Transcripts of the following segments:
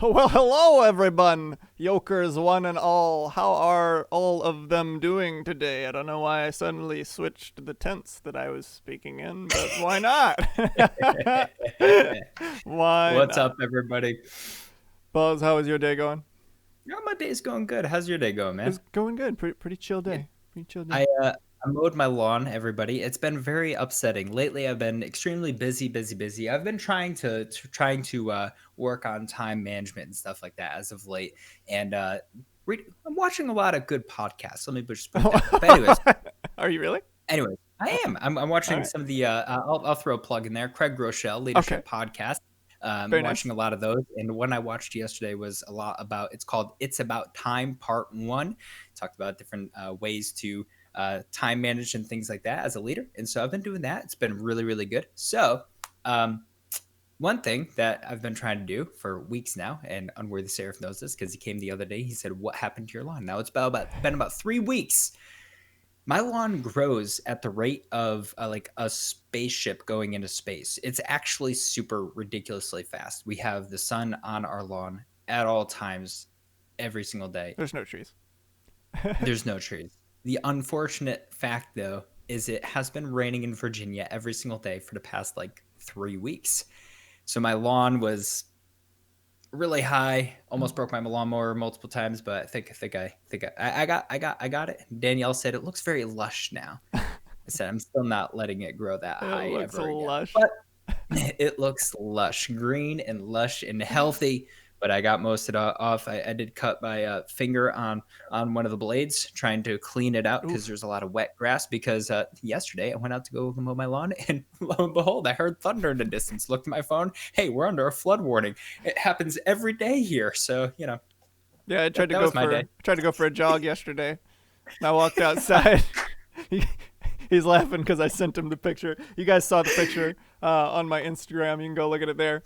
Well, hello everyone, yokers one and all. How are all of them doing today? I don't know why I suddenly switched the tense that I was speaking in, but why not? Why What's not? up, everybody? Buzz, how is your day going? Yeah, my day's going good. How's your day going, It's man? going good. Pretty chill Good. day. Pretty chill day. I mowed my lawn, everybody. It's been very upsetting lately. I've been extremely busy. I've been trying to work on time management and stuff like that as of late, and I'm watching a lot of good podcasts. Let me just put it that way. But Are you really? anyways, I am. I'm All watching right. some of the. I'll throw a plug in there. Craig Groeschel Okay. Leadership Podcast. Very Watching nice. a lot of those, and one I watched yesterday was a lot about. It's called "It's About Time" Part One. Talked about different ways to time manage and things like that as a leader, and so I've been doing that. It's been really good. So, one thing that I've been trying to do for weeks now, and Unworthy Seraph knows this because he came the other day. He said, "What happened to your lawn?" Now it's been about 3 weeks. My lawn grows at the rate of like a spaceship going into space. It's actually super ridiculously fast. We have the sun on our lawn at all times, every single day. There's no trees. There's no trees. The unfortunate fact, though, is it has been raining in Virginia every single day for the past like 3 weeks. So my lawn was really high. Almost broke my lawnmower multiple times, but I got it. Danielle said it looks very lush now. I said I'm still not letting it grow that It high looks ever again. lush. But it looks lush, green and lush and healthy. But I got most of it off. I did cut my finger on one of the blades, trying to clean it out because Oof. there's a lot of wet grass. Because yesterday I went out to go mow my lawn, and lo and behold, I heard thunder in the distance. Looked at my phone. Hey, we're under a flood warning. It happens every day here, so Yeah, I tried to that go was my day. for a jog yesterday. And I walked outside. he, he's laughing because I sent him the picture. You guys saw the picture on my Instagram. You can go look at it there.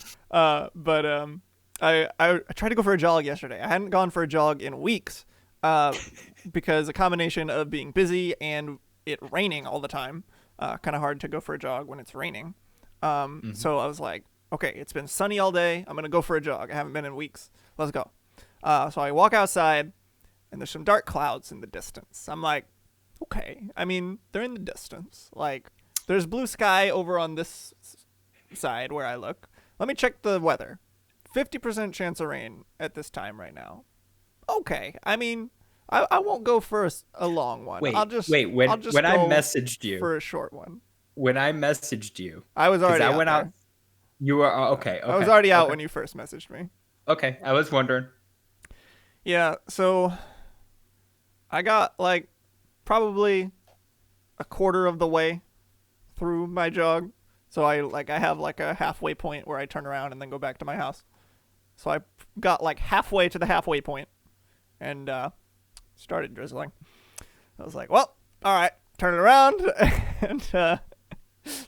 I tried to go for a jog yesterday. I hadn't gone for a jog in weeks because a combination of being busy and it raining all the time. Kind of hard to go for a jog when it's raining. Mm-hmm. So I was like, okay, it's been sunny all day. I'm gonna go for a jog. I haven't been in weeks. Let's go. So I walk outside, and there's some dark clouds in the distance. I'm like, okay. I mean, they're in the distance. Like, there's blue sky over on this side where I look. Let me check the weather. 50% chance of rain at this time right now. Okay. I mean, I won't go for a long one. I'll Wait, just wait. I'll When just I go messaged you, for a short one. because I was already I out went out. there. You were okay. I was Okay. already out Okay. when you first messaged me. Okay. I was wondering. Yeah, so I got like probably a quarter of the way through my jog. So I have like a halfway point where I turn around and then go back to my house. So I got like halfway to the halfway point and started drizzling. I was like, well, all right, turn it around, and so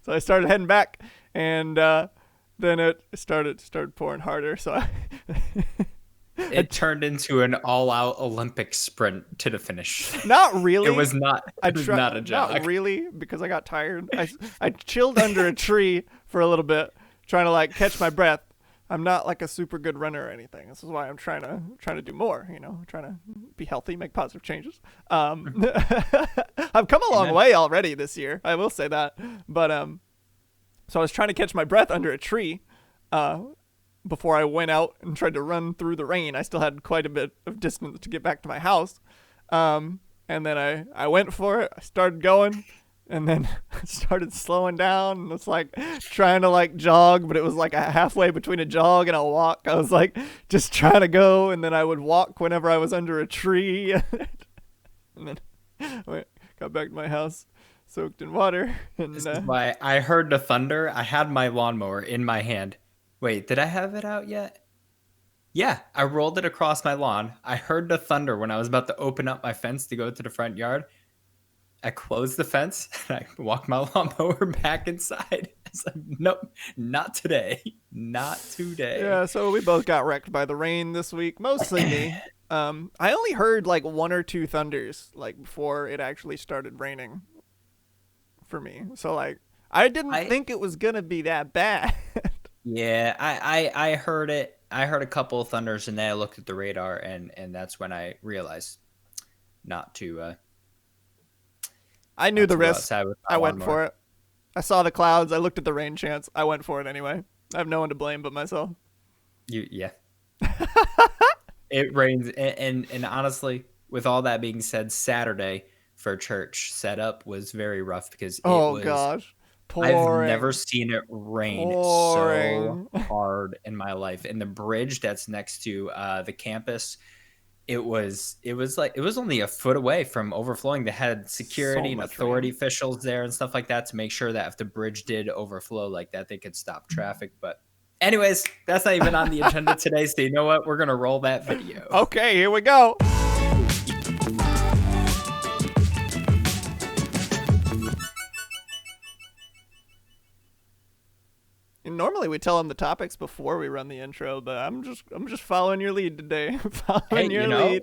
I started heading back, and then it started pouring harder. So It turned into an all-out Olympic sprint to the finish. not It really. was not. I It was try not a not jog. really because I got tired. I chilled under a tree for a little bit, trying to like catch my breath. I'm not like a super good runner or anything. This is why I'm trying to do more. Trying to be healthy, make positive changes. I've come a long Amen. way already this year. I will say that. But so I was trying to catch my breath under a tree. Before I went out and tried to run through the rain. I still had quite a bit of distance to get back to my house. And then I went for it. I started going, and then started slowing down. And it's like trying to like jog, but it was like a halfway between a jog and a walk. I was like just trying to go, and then I would walk whenever I was under a tree. And then got back to my house, soaked in water, This and is why I heard the thunder. I had my lawnmower in my hand. Wait, did I have it out yet? Yeah, I rolled it across my lawn. I heard the thunder when I was about to open up my fence to go to the front yard. I closed the fence and I walked my lawnmower back inside. It's like, nope, not today. Not today. yeah. So we both got wrecked by the rain this week, mostly me. I only heard like one or two thunders like before it actually started raining for me. So like I didn't I think it was gonna be that bad. Yeah, I heard it I heard a couple of thunders, and then I looked at the radar, and that's when I realized not to. I knew not the to go risk. outside with my I went lawnmower. for it. I saw the clouds. I looked at the rain chance. I went for it anyway. I have no one to blame but myself. Yeah. It rains, and honestly, with all that being said, Saturday for church setup was very rough because Oh gosh, I've never pouring. seen it rain so Pouring. hard in my life. And the bridge that's next to the campus, it was only a foot away from overflowing. They had security So and much authority rain. officials there and stuff like that to make sure that if the bridge did overflow like that, they could stop traffic. But anyways, that's not even on the agenda today. So you know what? We're gonna roll that video. Okay, here we go. And normally we tell them the topics before we run the intro, but I'm just following your lead today. Hey, Following your lead.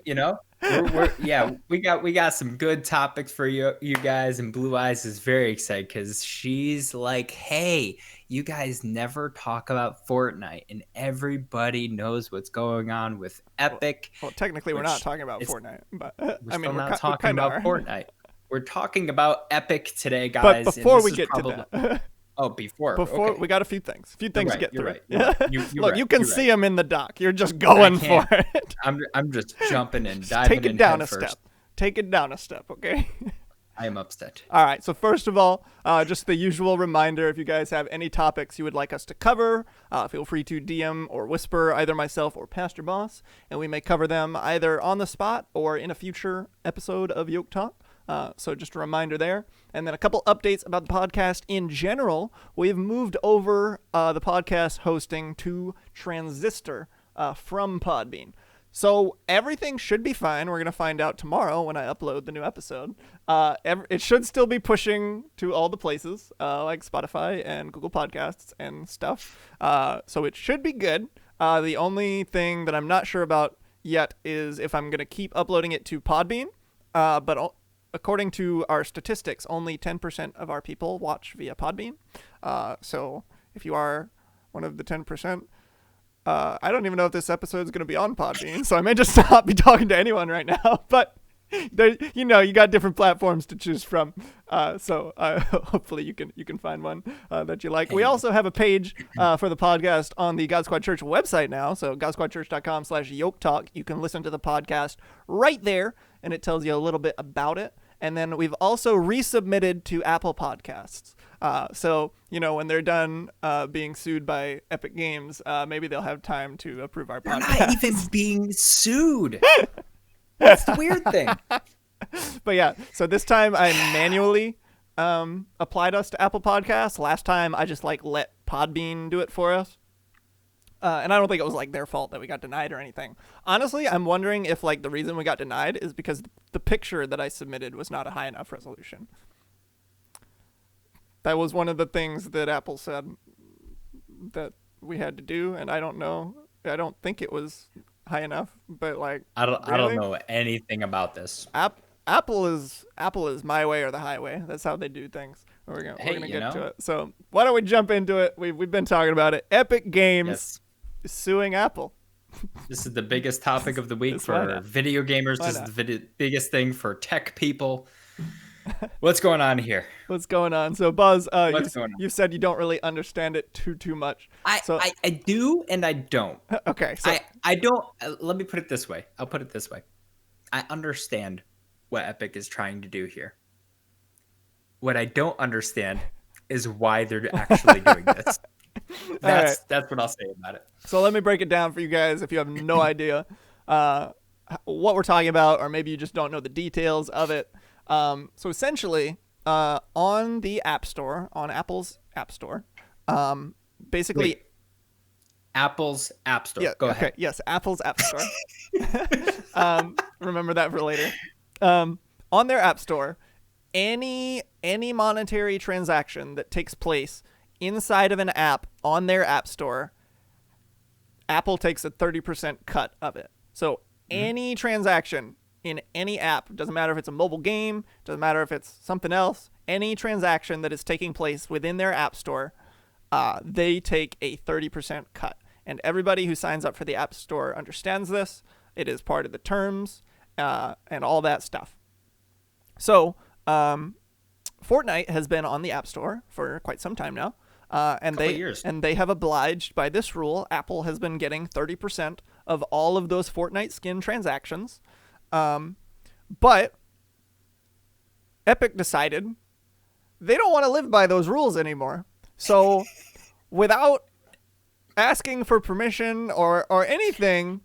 we got some good topics for you guys, and Blue Eyes is very excited because she's like, hey, you guys never talk about Fortnite, and everybody knows what's going on with Epic. Well, technically we're not talking about Fortnite, but We're still not talking about Fortnite. We're talking about Epic today, But guys. before we get to that, oh, before okay. We got a few things to get through. Right. Look, you can see them in the dock. You're just going for it. I'm just jumping and diving. Take it down a first. step. Take it down a step, okay? I am upset. All right. So first of all, just the usual reminder: if you guys have any topics you would like us to cover, feel free to DM or whisper either myself or Pastor Boss, and we may cover them either on the spot or in a future episode of YokeTalk. So just a reminder there. And then a couple updates about the podcast in general. We've moved over the podcast hosting to Transistor from Podbean. So everything should be fine. We're going to find out tomorrow when I upload the new episode. It should still be pushing to all the places like Spotify and Google Podcasts and stuff. So it should be good. The only thing that I'm not sure about yet is if I'm going to keep uploading it to Podbean. But according to our statistics, only 10% of our people watch via Podbean. So if you are one of the 10%, I don't even know if this episode is going to be on Podbean, so I may just not be talking to anyone right now. But there, you got different platforms to choose from. So hopefully you can find one that you like. We also have a page for the podcast on the GodSquadChurch website now. So GodSquadChurch.com/YokeTalk. You can listen to the podcast right there, and it tells you a little bit about it. And then we've also resubmitted to Apple Podcasts. So, when they're done being sued by Epic Games, maybe they'll have time to approve our podcast. We're not even being sued. That's the weird thing. But yeah, so this time I manually applied us to Apple Podcasts. Last time I just let Podbean do it for us. And I don't think it was their fault that we got denied or anything. Honestly, I'm wondering if the reason we got denied is because the picture that I submitted was not a high enough resolution. That was one of the things that Apple said that we had to do, and I don't know. I don't think it was high enough, but I don't know anything about this. Apple is my way or the highway. That's how they do things. We're gonna get to it. So why don't we jump into it? We've been talking about it. Epic Games is suing Apple. This is the biggest topic of the week for video gamers. This is the biggest thing for tech people. What's going on here? What's going on? So Buzz, you said you don't really understand it too much. I do and I don't. Okay. So I don't. Let me put it this way. I'll put it this way. I understand what Epic is trying to do here. What I don't understand is why they're actually doing this. That's what I'll say about it. So let me break it down for you guys if you have no idea what we're talking about, or maybe you just don't know the details of it. So essentially, on the App Store, on Apple's App Store, basically... Wait. Apple's App Store. Yeah, Go ahead. Okay, yes, Apple's App Store. Remember that for later. On their App Store, any monetary transaction that takes place inside of an app on their App Store, Apple takes a 30% cut of it. So any transaction in any app, doesn't matter if it's a mobile game, doesn't matter if it's something else, any transaction that is taking place within their App Store, they take a 30% cut. And everybody who signs up for the App Store understands this. It is part of the terms and all that stuff. So Fortnite has been on the App Store for quite some time now. And they have obliged by this rule. Apple has been getting 30% of all of those Fortnite skin transactions. But Epic decided they don't want to live by those rules anymore. So without asking for permission or anything,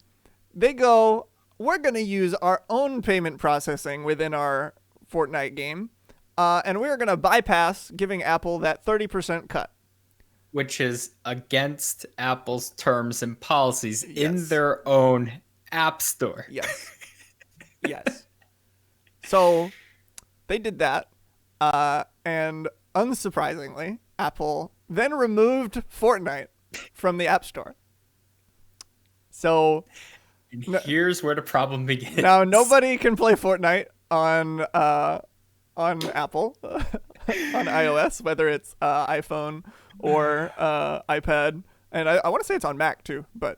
they go, we're going to use our own payment processing within our Fortnite game. And we're going to bypass giving Apple that 30% cut. Which is against Apple's terms and policies in their own app store. Yes. Yes. So they did that. And unsurprisingly, Apple then removed Fortnite from the App Store. So and here's where the problem begins. Now nobody can play Fortnite on Apple, on iOS, whether it's iPhone or iPad, and I want to say it's on Mac too, but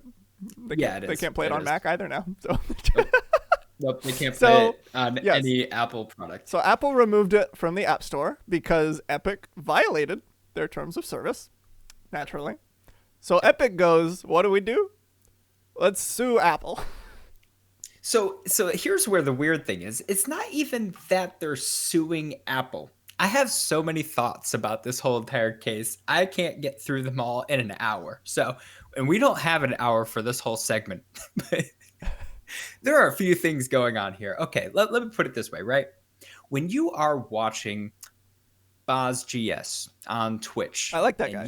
they can't play it on Mac either now. So nope, they can't play it on any Apple product. So Apple removed it from the App Store because Epic violated their terms of service, naturally. So Epic goes, what do? Let's sue Apple. So here's where the weird thing is. It's not even that they're suing Apple. I have so many thoughts about this whole entire case. I can't get through them all in an hour. And we don't have an hour for this whole segment. But there are a few things going on here. Okay, let me put it this way, right? When you are watching BozGS on Twitch. I like that guy.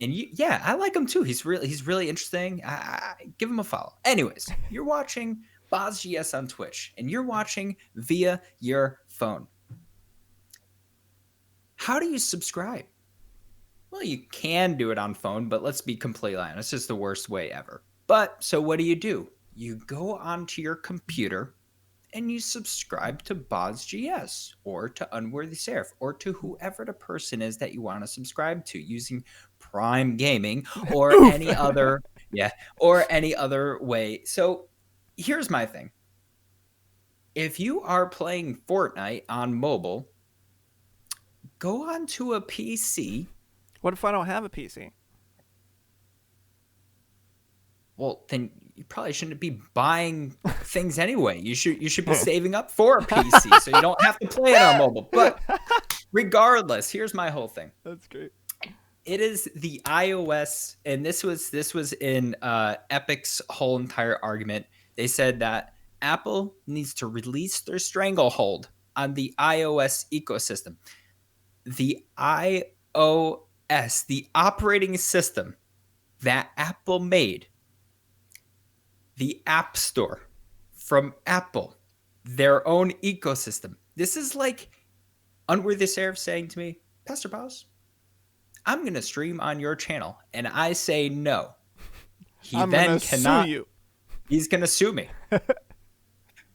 Yeah, I like him too. He's really interesting. I give him a follow. Anyways, you're watching BozGS on Twitch, and you're watching via your phone. How do you subscribe? Well, you can do it on phone, but let's be completely honest. It's just the worst way ever. But so what do? You go onto your computer and you subscribe to BozGS or to Unworthy Seraph or to whoever the person is that you want to subscribe to using Prime Gaming or any other way. So here's my thing. If you are playing Fortnite on mobile, go onto a PC. What if I don't have a PC? Well, then you probably shouldn't be buying things anyway. You should be saving up for a PC so you don't have to play it on mobile. But regardless, here's my whole thing. That's great. It is the iOS, and this was in Epic's whole entire argument. They said that Apple needs to release their stranglehold on the iOS ecosystem. The iOS, the operating system that Apple made, the App Store from Apple, their own ecosystem. This is like Unworthy Seraph saying to me, Pastor Boz, I'm going to stream on your channel. And I say no. I'm then cannot sue you. He's going to sue me.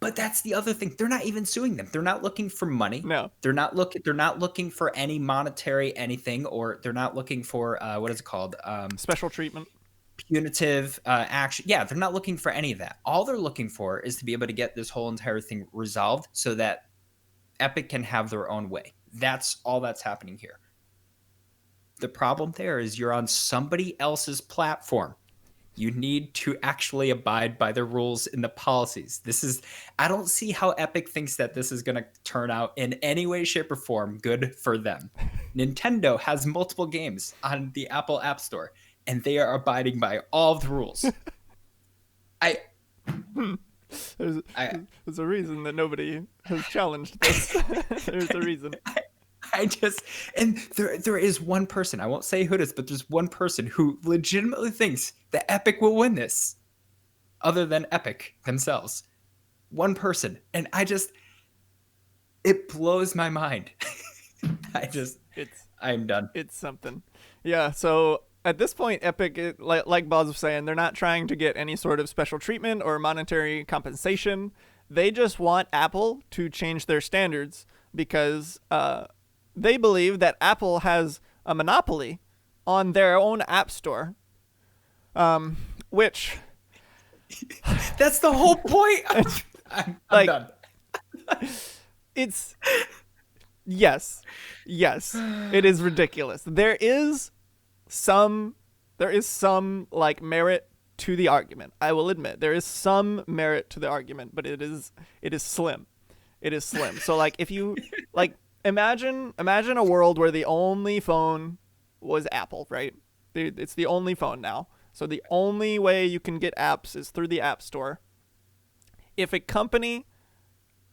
But that's the other thing. They're not even suing them. They're not looking for money. No. They're not looking for any monetary anything, or they're not looking for what is it called? Special treatment. Punitive action. Yeah, they're not looking for any of that. All they're looking for is to be able to get this whole entire thing resolved so that Epic can have their own way. That's all that's happening here. The problem there is you're on somebody else's platform. You need to actually abide by the rules and the policies. I don't see how Epic thinks that this is going to turn out in any way, shape, or form good for them. Nintendo has multiple games on the Apple App Store, and they are abiding by all the rules. There's a reason that nobody has challenged this. There's a reason. And there is one person, I won't say who it is, but there's one person who legitimately thinks that Epic will win this, other than Epic themselves. One person. And it blows my mind. I'm done. It's something. Yeah, so at this point, Epic, like Boz was saying, they're not trying to get any sort of special treatment or monetary compensation. They just want Apple to change their standards because they believe that Apple has a monopoly on their own app store. Which That's the whole point. I'm like done. it's yes, it is ridiculous. There is some like merit to the argument. I will admit there is some merit to the argument, but it is slim. It is slim. So like if you like imagine a world where the only phone was Apple, right? It's the only phone now. So the only way you can get apps is through the App Store. If a company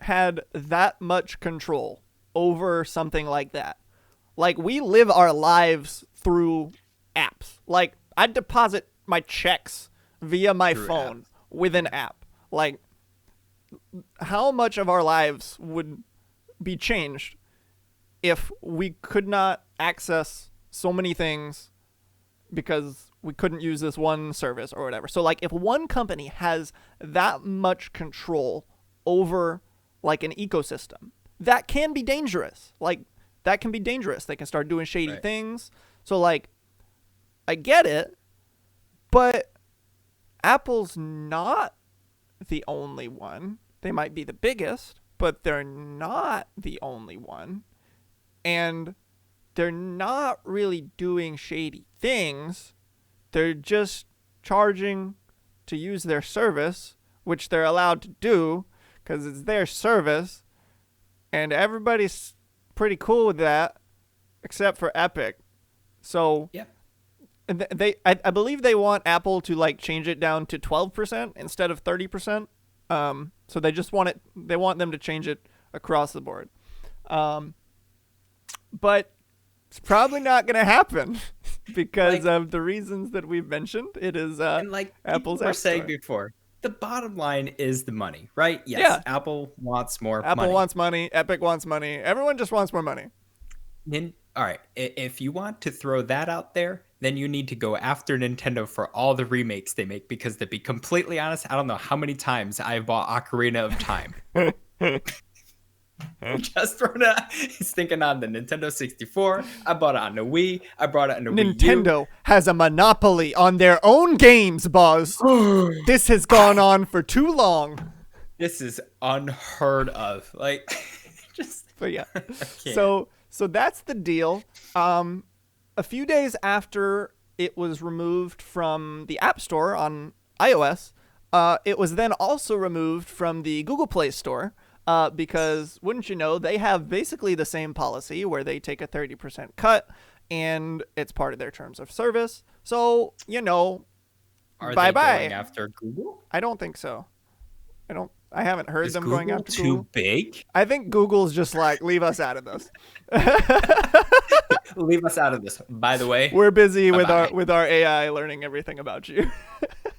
had that much control over something like that, like we live our lives through apps. Like I deposit my checks via my phone with an app. Like how much of our lives would be changed if we could not access so many things because we couldn't use this one service or whatever. So like if one company has that much control over like an ecosystem, that can be dangerous. Like that can be dangerous. They can start doing shady things. So like I get it, but Apple's not the only one. They might be the biggest, but they're not the only one. And they're not really doing shady things. They're just charging to use their service, which they're allowed to do because it's their service. And everybody's pretty cool with that, except for Epic. So I believe they want Apple to like change it down to 12% instead of 30%. So they just want them to change it across the board. But it's probably not going to happen because of the reasons that we've mentioned. It is and like Apple's we were App Store. saying before, the bottom line is the money, right? Yes, Yeah. Apple wants more money. Apple wants money. Epic wants money. Everyone just wants more money. All right, if you want to throw that out there, then you need to go after Nintendo for all the remakes they make, because to be completely honest, I don't know how many times I've bought Ocarina of Time. Just thinking on the Nintendo 64. I bought it on the Wii. I brought it on the Wii U. Nintendo has a monopoly on their own games, Buzz. This has gone on for too long. This is unheard of. Like, just. But yeah. So that's the deal. A few days after it was removed from the App Store on iOS, it was then also removed from the Google Play Store. Because wouldn't you know, they have basically the same policy where they take a 30% cut and it's part of their terms of service. So, you know, bye-bye. Are they going after Google? I don't think so. I haven't heard them going after Google. Is Google too big? I think Google's just like, leave us out of this. Leave us out of this. By the way, we're busy with our AI learning everything about you.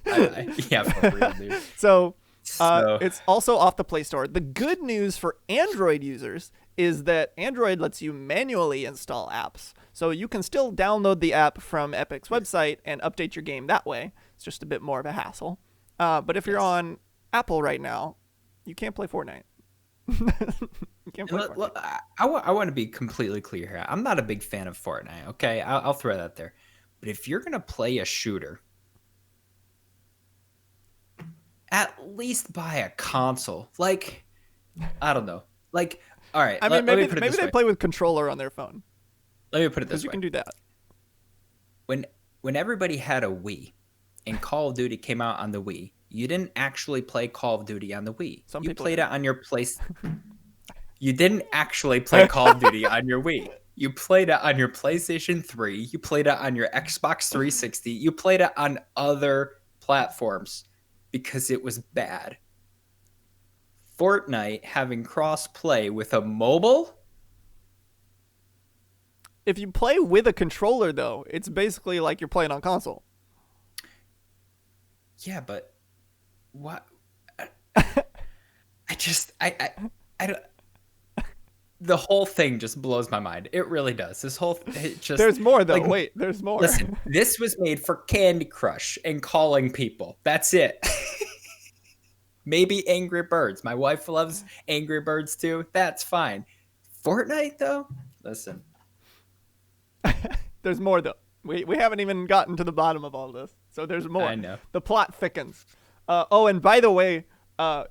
Yeah, for real, dude. So it's also off the Play Store. The good news for Android users is that Android lets you manually install apps. So you can still download the app from Epic's website and update your game that way. It's just a bit more of a hassle. But if you're on Apple right now, you can't play Fortnite. You can't play Fortnite. I want to be completely clear here. I'm not a big fan of Fortnite, okay? I'll throw that there. But if you're going to play a shooter, at least buy a console. Like, I don't know. Like, all right. I mean, maybe they play with controller on their phone. Let me put it this way. You can do that. When everybody had a Wii and Call of Duty came out on the Wii, you didn't actually play Call of Duty on the Wii. You played it on your place. You didn't actually play Call of Duty on your Wii. You played it on your PlayStation 3. You played it on your Xbox 360. You played it on other platforms because it was bad. Fortnite having cross-play with a mobile? If you play with a controller, though, it's basically like you're playing on console. Yeah, but what? I don't. The whole thing just blows my mind. It really does. There's more though. Wait, there's more. Listen, this was made for Candy Crush and calling people. That's it. Maybe Angry Birds. My wife loves Angry Birds too. That's fine. Fortnite though? Listen. There's more though. We haven't even gotten to the bottom of all this. So there's more. I know. The plot thickens. Oh, and by the way,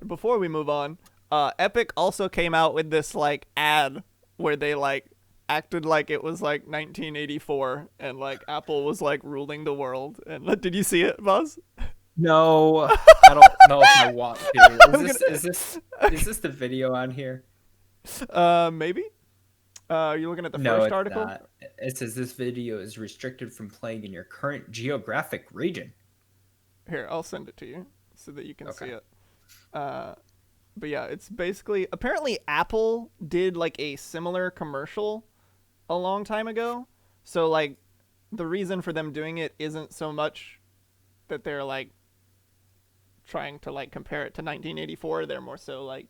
before we move on, Epic also came out with this like ad where they like acted like it was like 1984 and like Apple was like ruling the world. And did you see it, Buzz? No, I don't know if I want to. Is this the video on here? Maybe. Are you looking at the No, first it's article? not. It says this video is restricted from playing in your current geographic region. Here, I'll send it to you so that you can see Okay. it. But yeah, it's basically apparently Apple did like a similar commercial a long time ago. So like the reason for them doing it isn't so much that they're like trying to like compare it to 1984. They're more so like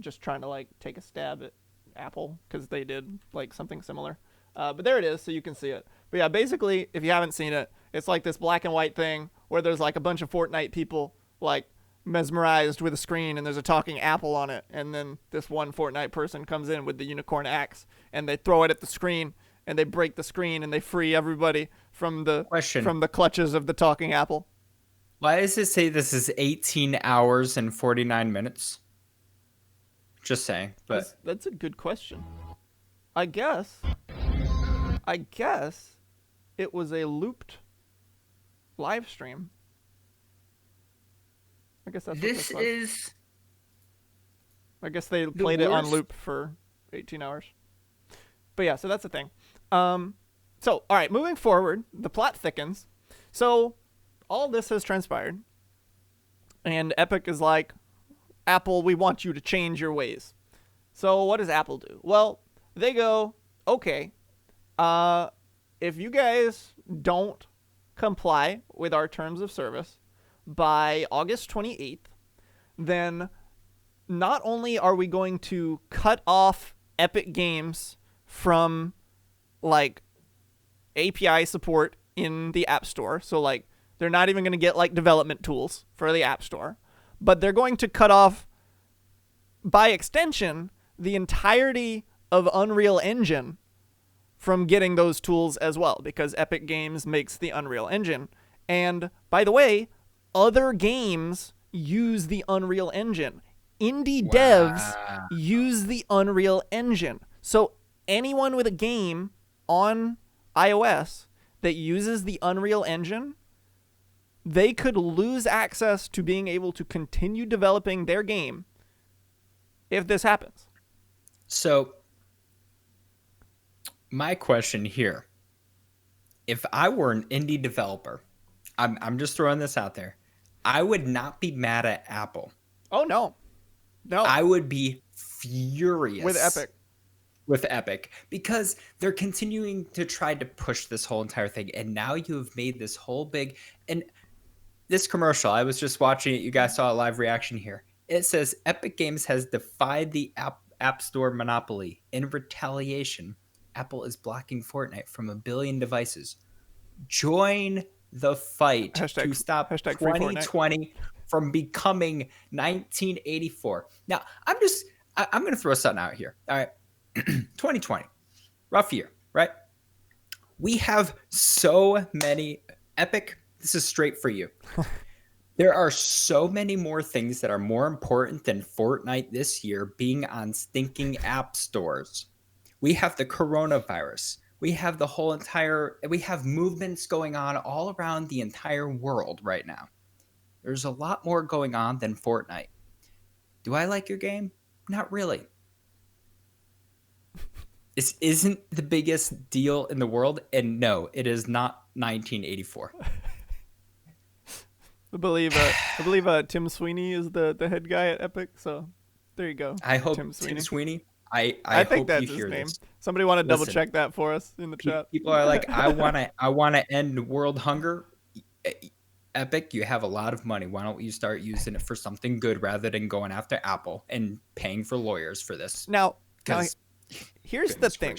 just trying to like take a stab at Apple because they did like something similar. But there it is, so you can see it. But yeah, basically, if you haven't seen it, it's like this black and white thing where there's like a bunch of Fortnite people like mesmerized with a screen and there's a talking apple on it, and then this one Fortnite person comes in with the unicorn axe and they throw it at the screen and they break the screen and they free everybody from the clutches of the talking apple. Why does it say this is 18 hours and 49 minutes? Just saying, but that's a good question. I guess it was a looped live stream. I guess that's what this is. I guess they played it on loop for 18 hours. But yeah, so that's the thing. So, all right, moving forward, the plot thickens. So, all this has transpired. And Epic is like, Apple, we want you to change your ways. So, what does Apple do? Well, they go, okay, if you guys don't comply with our terms of service by August 28th, then not only are we going to cut off Epic Games from like API support in the App Store, so like they're not even going to get like development tools for the App Store, but they're going to cut off by extension the entirety of Unreal Engine from getting those tools as well, because Epic Games makes the Unreal Engine. And by the way, other games use the Unreal Engine. Indie devs use the Unreal Engine. So anyone with a game on iOS that uses the Unreal Engine, they could lose access to being able to continue developing their game if this happens. So my question here, if I were an indie developer, I'm just throwing this out there, I would not be mad at Apple. Oh, no. I would be furious. With Epic, because they're continuing to try to push this whole entire thing. And now you have made this whole big, and this commercial, I was just watching it. You guys saw a live reaction here. It says Epic Games has defied the App Store monopoly. In retaliation, Apple is blocking Fortnite from 1 billion devices. Join the fight to stop 2020 from becoming 1984. Now, I'm going to throw something out here. All right. 2020, rough year, right? We have so many Epic. This is straight for you. There are so many more things that are more important than Fortnite this year being on stinking app stores. We have the coronavirus. We have we have movements going on all around the entire world right now. There's a lot more going on than Fortnite. Do I like your game? Not really. This isn't the biggest deal in the world, and no, it is not 1984. I believe Tim Sweeney is the head guy at Epic, so there you go. I hope Tim Sweeney. I think hope that's you his hear name. this. Somebody want to double check that for us in the chat. People are like, I want to end world hunger. Epic, you have a lot of money. Why don't you start using it for something good rather than going after Apple and paying for lawyers for this? Now here's the thing.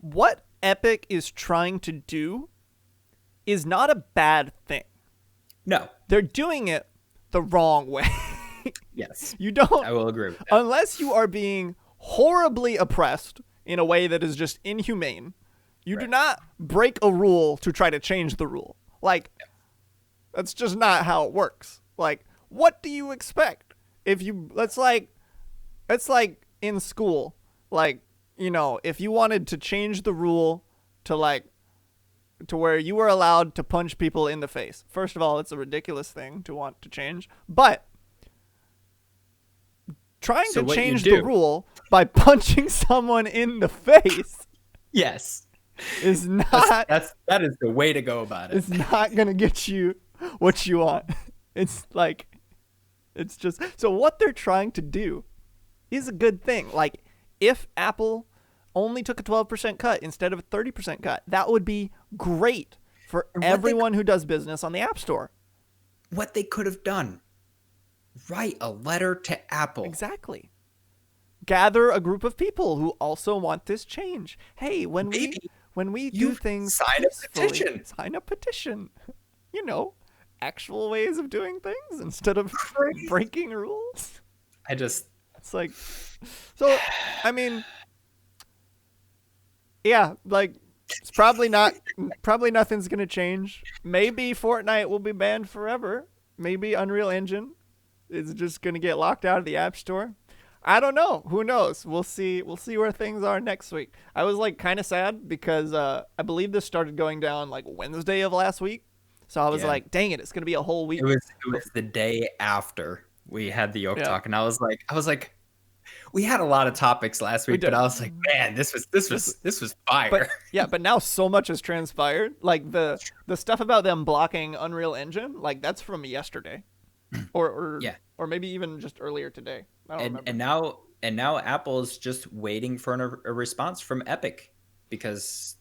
What Epic is trying to do is not a bad thing. No. They're doing it the wrong way. Yes. I will agree with that. Unless you are being horribly oppressed in a way that is just inhumane, You do not break a rule to try to change the rule. Like, that's just not how it works. Like, what do you expect? If you, it's like in school, like, you know, if you wanted to change the rule to like, to where you were allowed to punch people in the face. First of all, it's a ridiculous thing to want to change, but trying to change the rule by punching someone in the face, yes, is not that is the way to go about it. It's not gonna get you what you want. It's like, it's just, so what they're trying to do is a good thing. Like, if Apple only took a 12% cut instead of a 30% cut, that would be great for everyone who does business on the App Store. What they could have done, write a letter to Apple. Exactly. Gather a group of people who also want this change. Hey, when we do things, sign a petition. You know, actual ways of doing things instead of breaking rules. It's like, so, I mean, yeah, like, it's probably nothing's going to change. Maybe Fortnite will be banned forever. Maybe Unreal Engine is just going to get locked out of the App Store. I don't know. Who knows? We'll see where things are next week. I was like kind of sad because I believe this started going down like Wednesday of last week. So I was like, dang it, it's going to be a whole week. It was the day after we had the YokeTalk, and I was like, we had a lot of topics last week, but I was like, man, this was fire. But now so much has transpired. Like the stuff about them blocking Unreal Engine, like that's from yesterday, or maybe even just earlier today. I don't remember. And now Apple is just waiting for a response from Epic because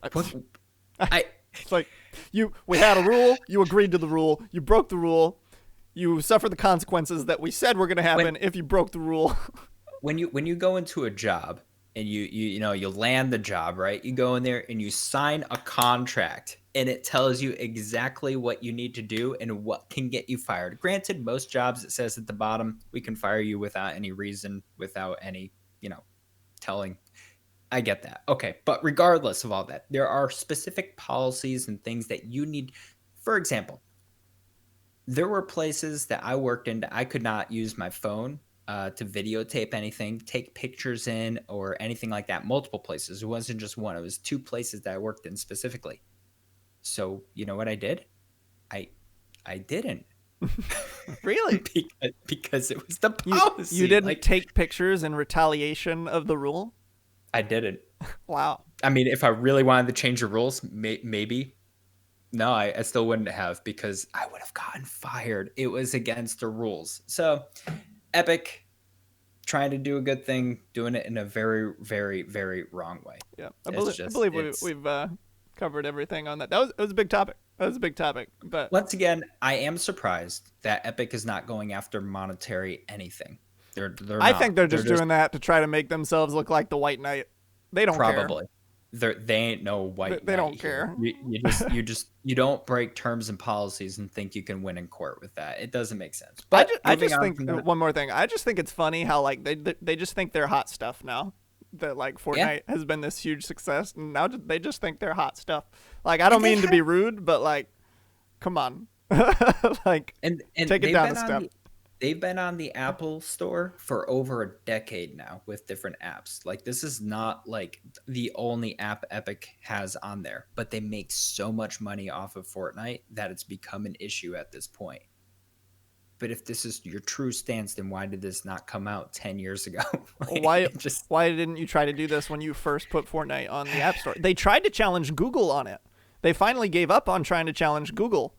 it's like we had a rule, you agreed to the rule, you broke the rule, you suffer the consequences that we said were going to happen if you broke the rule. when you go into a job and you land the job, right? You go in there and you sign a contract and it tells you exactly what you need to do and what can get you fired. Granted, most jobs it says at the bottom, we can fire you without any reason, without any, telling. I get that. Okay. But regardless of all that, there are specific policies and things that you need. For example, there were places that I worked in that I could not use my phone to videotape anything, take pictures in, or anything like that. Multiple places. It wasn't just one. It was 2 places that I worked in specifically. So you know what I did? I didn't. Really? because it was the policy. You didn't take pictures in retaliation of the rule? I didn't. Wow. I mean, if I really wanted to change the rules, maybe. No, I still wouldn't have, because I would have gotten fired. It was against the rules. So, Epic, trying to do a good thing, doing it in a very, very, very wrong way. Yeah, I believe we've covered everything on that. It was a big topic. But once again, I am surprised that Epic is not going after monetary anything. I think they're just doing that to try to make themselves look like the White Knight. They don't probably. They ain't no white. They don't care. You don't break terms and policies and think you can win in court with that. It doesn't make sense. But I just think one more thing. I just think it's funny how like they just think they're hot stuff now. That like Fortnite has been this huge success, and now they just think they're hot stuff. Like, I don't mean to be rude, but like, come on, like, and take it down a step. They've been on the Apple Store for over a decade now with different apps. Like, this is not like the only app Epic has on there, but they make so much money off of Fortnite that it's become an issue at this point. But if this is your true stance, then why did this not come out 10 years ago? Why didn't you try to do this when you first put Fortnite on the App Store? They tried to challenge Google on it. They finally gave up on trying to challenge Google.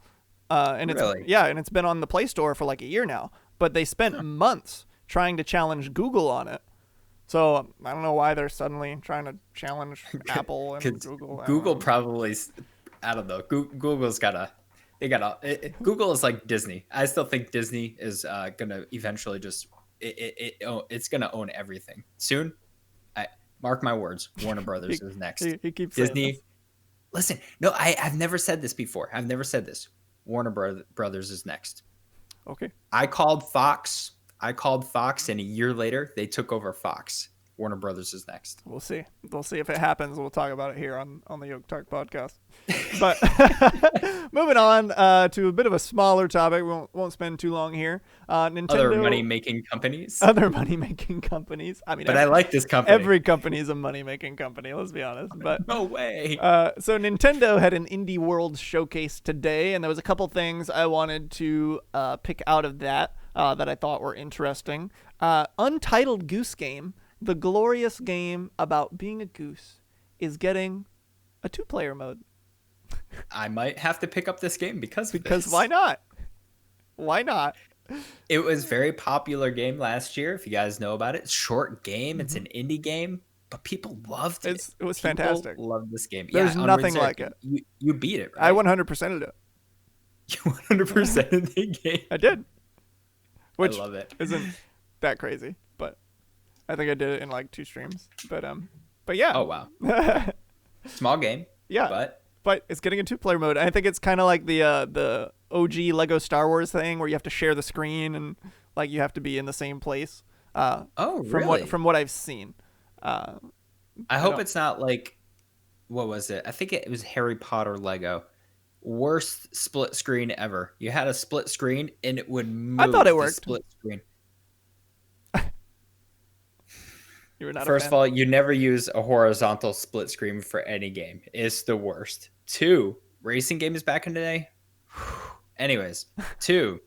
And it's been on the Play Store for like a year now. But they spent months trying to challenge Google on it. So I don't know why they're suddenly trying to challenge Apple and Google. Google probably, I don't know. Google's Google is like Disney. I still think Disney is gonna eventually it's gonna own everything soon. Mark my words. Warner Brothers is next. He keeps Disney. saying this. Listen, no, I've never said this before. I've never said this. Warner Brothers is next. Okay. I called Fox, and a year later they took over Fox. Warner Brothers is next. We'll see. We'll see if it happens. We'll talk about it here on the YokeTalk podcast. But moving on to a bit of a smaller topic. We won't spend too long here. Nintendo. Other money-making companies. Other money-making companies. I mean, but I like this company. Every company is a money-making company. Let's be honest. But no way. So Nintendo had an IndieWorld showcase today, and there was a couple things I wanted to pick out of that I thought were interesting. Untitled Goose Game, the glorious game about being a goose, is getting a 2-player mode. I might have to pick up this game because why not? Why not? It was a very popular game last year. If you guys know about it, it's a short game. It's an indie game, but people loved it. It was people fantastic. Loved this game. There's nothing like it. You beat it, right? I 100%ed it. You 100%ed the game. I did. Which I love it. Isn't that crazy, but I think I did it in like 2 streams. But yeah. Oh wow. Small game. Yeah. But it's getting a 2-player mode. I think it's kind of like the OG Lego Star Wars thing where you have to share the screen and like you have to be in the same place. Really? From what I've seen. I hope it's not like, what was it? I think it was Harry Potter Lego. Worst split screen ever. You had a split screen and it would move. I thought it worked. Split screen. You were not First of all, you never use a horizontal split screen for any game. It's the worst. 2, racing games back in the day. Anyways, 2,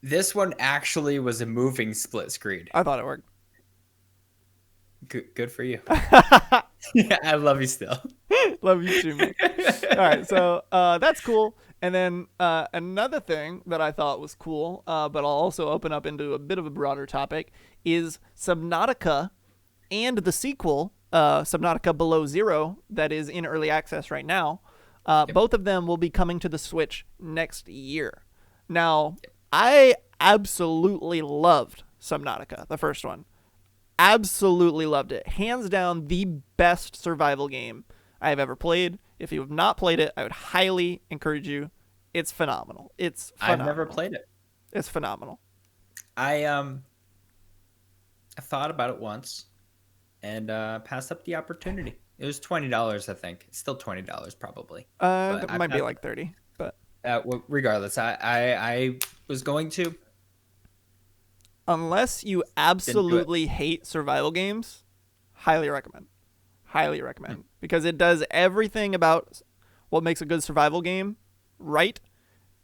this one actually was a moving split screen. I thought it worked. Good for you. Yeah, I love you still. Love you too, man. All right, so that's cool. And then another thing that I thought was cool, but I'll also open up into a bit of a broader topic, is Subnautica and the sequel, Subnautica Below Zero, that is in early access right now. Both of them will be coming to the Switch next year. Now, I absolutely loved Subnautica, the first one. Absolutely loved it. Hands down, the best survival game I have ever played. If you have not played it, I would highly encourage you. It's phenomenal. I've never played it. It's phenomenal. I thought about it once and passed up the opportunity. It was $20, I think. It's still $20 probably. It might be like 30, but regardless, I was going to. Unless you absolutely hate survival games, highly recommend. Because it does everything about what makes a good survival game right,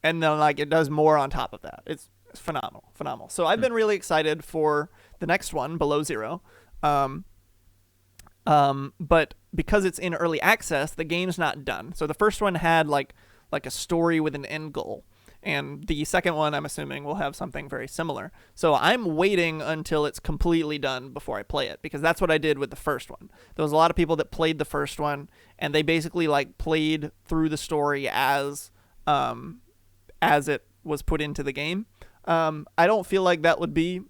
and then like it does more on top of that. It's phenomenal. So I've been really excited for the next one, Below Zero. But because it's in early access, the game's not done. So the first one had like a story with an end goal. And the second one, I'm assuming, will have something very similar. So I'm waiting until it's completely done before I play it, because that's what I did with the first one. There was a lot of people that played the first one, and they basically like played through the story as it was put into the game. I don't feel like that would be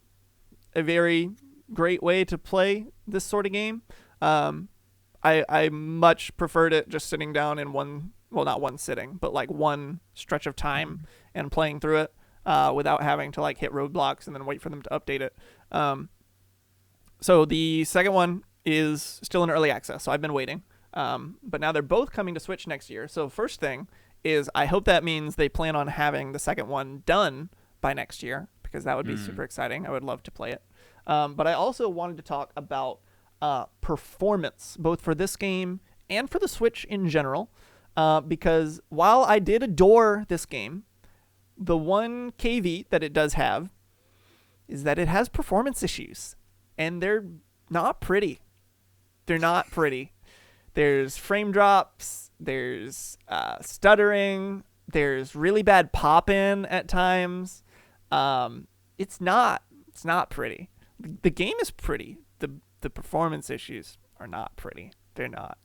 a very great way to play this sort of game. I much preferred it just sitting down in one. Well, not one sitting, but like one stretch of time and playing through it without having to like hit roadblocks and then wait for them to update it. So the second one is still in early access, so I've been waiting. But now they're both coming to Switch next year. So first thing is I hope that means they plan on having the second one done by next year, because that would be super exciting. I would love to play it. But I also wanted to talk about performance, both for this game and for the Switch in general. Because while I did adore this game, the one caveat that it does have is that it has performance issues, and they're not pretty. There's frame drops, there's stuttering, there's really bad pop-in at times. It's not pretty. The game is pretty. The performance issues are not pretty. They're not.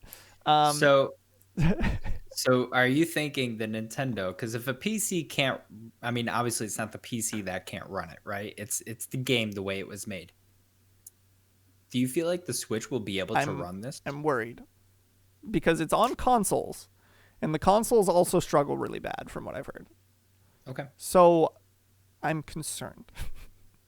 So are you thinking the Nintendo, because if a PC can't, I mean, obviously it's not the PC that can't run it, right? It's the game the way it was made. Do you feel like the Switch will be able to run this? I'm worried, because it's on consoles, and the consoles also struggle really bad from what I've heard. Okay. So I'm concerned.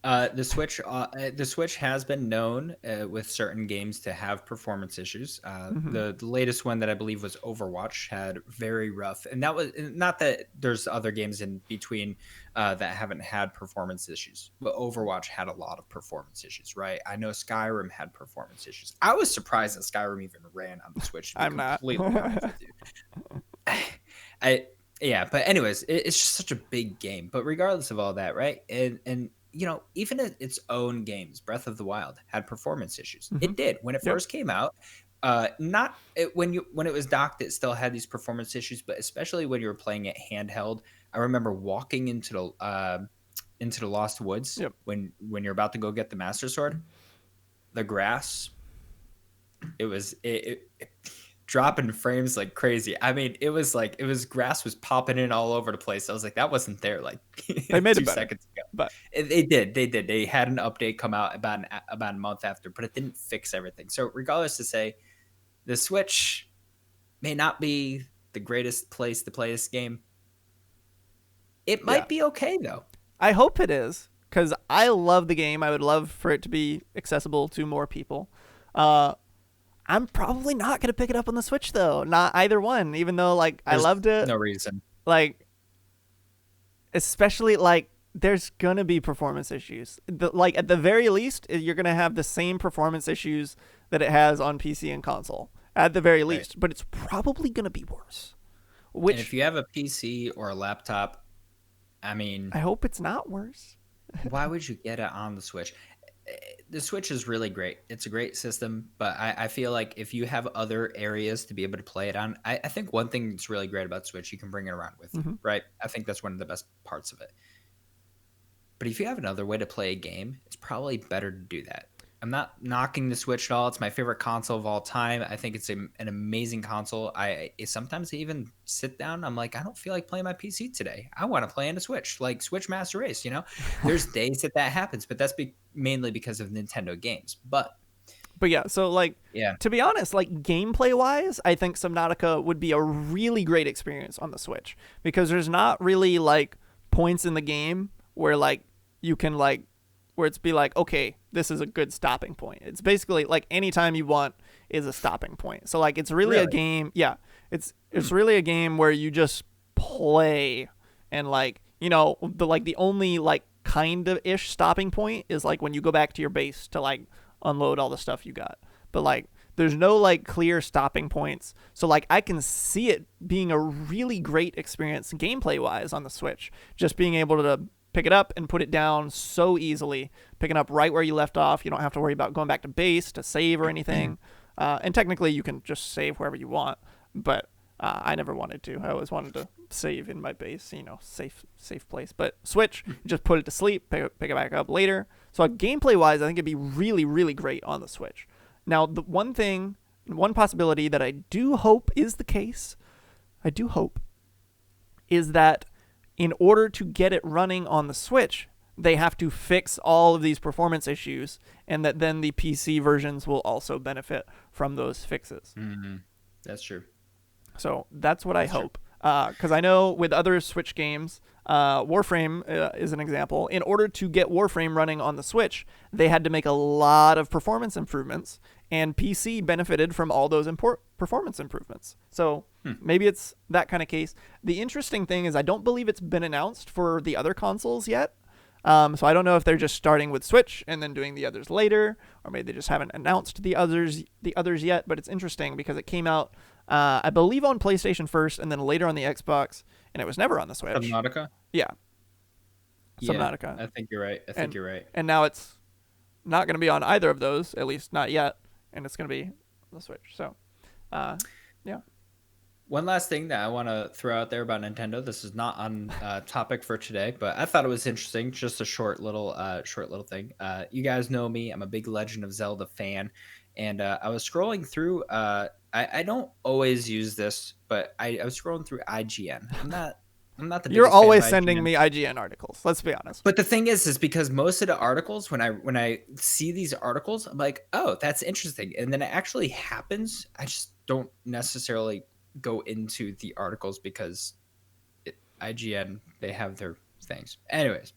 The Switch has been known with certain games to have performance issues. Hmm. The latest one that I believe was Overwatch had very rough, and that was not that there's other games in between that haven't had performance issues, but Overwatch had a lot of performance issues, right? I know Skyrim had performance issues. I was surprised that Skyrim even ran on the Switch, to be I'm not. completely honest with you. I Yeah, but anyways, it's just such a big game. But regardless of all that, right? And even in its own games, Breath of the Wild had performance issues. Hmm. It did when it Yep. first came out. Not it, when it was docked, it still had these performance issues, but especially when you were playing it handheld. I remember walking into the Lost Woods Yep. when you're about to go get the Master Sword. The grass, it dropping frames like crazy. I mean, it was grass was popping in all over the place. I was like, that wasn't there like They made it 2 better, seconds ago. but They did. They had an update come out about a month after, but it didn't fix everything. So regardless to say, the Switch may not be the greatest place to play this game. It yeah, might be okay though. I hope it is because I love the game. I would love for it to be accessible to more people. Uh, I'm probably not gonna pick it up on the Switch though. Not either one. Even though like I There's loved it, no reason. like especially like there's gonna be performance issues. Like at the very least, you're gonna have the same performance issues that it has on PC and console. At the very Right. least, but it's probably gonna be worse. And if Which you have a PC or a laptop, I mean, I hope it's not worse. why would you get it on the Switch? The Switch is really great. It's a great system, but I feel like if you have other areas to be able to play it on, I think one thing that's really great about Switch, you can bring it around with you, Hmm. right? I think that's one of the best parts of it. But if you have another way to play a game, it's probably better to do that. I'm not knocking the Switch at all. It's my favorite console of all time. I think it's an amazing console. I sometimes even sit down. I'm like, I don't feel like playing my PC today. I want to play on a Switch, like Switch Master Race. There's days that happens, but that's mainly because of Nintendo games. But yeah, so like Yeah, to be honest, like gameplay wise, I think Subnautica would be a really great experience on the Switch because there's not really like points in the game where like you can like where it's be like, okay, this is a good stopping point. It's basically like anytime you want is a stopping point. So like it's really a really. game. Yeah, it's really a game where you just play and like the only like kind of ish stopping point is like when you go back to your base to like unload all the stuff you got. But like there's no like clear stopping points. So like I can see it being a really great experience gameplay wise on the Switch. Just being able to pick it up and put it down so easily, picking up right where you left off. You don't have to worry about going back to base to save or anything. And technically you can just save wherever you want, but I never wanted to. I always wanted to save in my base, safe place. But Switch, just put it to sleep, pick it back up later. So gameplay wise, I think it'd be really, really great on the Switch. Now, the one possibility that I do hope is the case, I do hope, is that in order to get it running on the Switch, they have to fix all of these performance issues, and that then the PC versions will also benefit from those fixes. Mm-hmm. That's true. So that's what I That's true. hope. Because I know with other Switch games, Warframe is an example. In order to get Warframe running on the Switch, they had to make a lot of performance improvements, and PC benefited from all those performance improvements. So maybe it's that kind of case. The interesting thing is I don't believe it's been announced for the other consoles yet. So I don't know if they're just starting with Switch and then doing the others later, or maybe they just haven't announced the others yet. But it's interesting because it came out, I believe, on PlayStation first, and then later on the Xbox, and it was never on the Switch. Subnautica. Yeah, Yeah, Subnautica, I think you're right. I think you're right. and now it's not going to be on either of those, at least not yet, and it's going to be on the Switch. So, yeah. One last thing that I want to throw out there about Nintendo. This is not on topic for today, but I thought it was interesting. Just a short little thing. You guys know me. I'm a big Legend of Zelda fan, and I was scrolling through. I don't always use this, but I was scrolling through IGN. I'm not the You're biggest fan of always sending IGN. me IGN articles. Let's be honest. But the thing is because most of the articles, when I see these articles, I'm like, oh, that's interesting, and then it actually happens. I just don't necessarily go into the articles because IGN, they have their things. Anyways,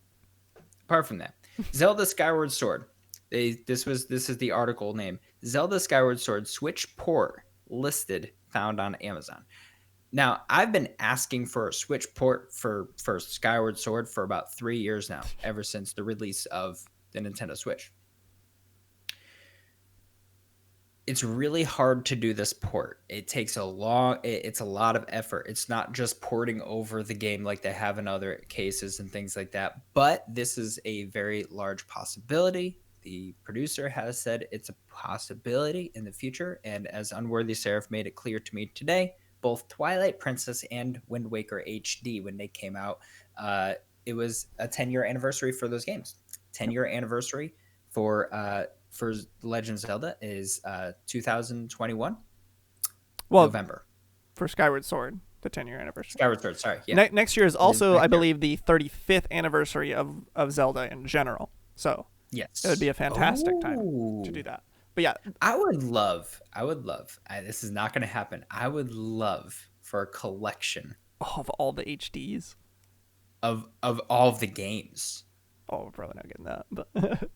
apart from that, Zelda Skyward Sword. This is the article name. Zelda Skyward Sword Switch port listed found on Amazon. Now, I've been asking for a Switch port for Skyward Sword for about 3 years now, ever since the release of the Nintendo Switch. It's really hard to do this port. It takes it's a lot of effort. It's not just porting over the game like they have in other cases and things like that, but this is a very large possibility. The producer has said it's a possibility in the future, and as Unworthy Seraph made it clear to me today, both Twilight Princess and Wind Waker HD, when they came out, it was a 10-year anniversary for those games. 10-year anniversary for Legend of Zelda is 2021 November. For Skyward Sword, the 10-year anniversary. Skyward Sword, sorry. Yeah. Next year is also, I believe, the 35th anniversary of Zelda in general. So yes, it would be a fantastic time to do that. But yeah, I would love, this is not going to happen. I would love for a collection of all the HDs of all of the games. Oh, we're probably not getting that, but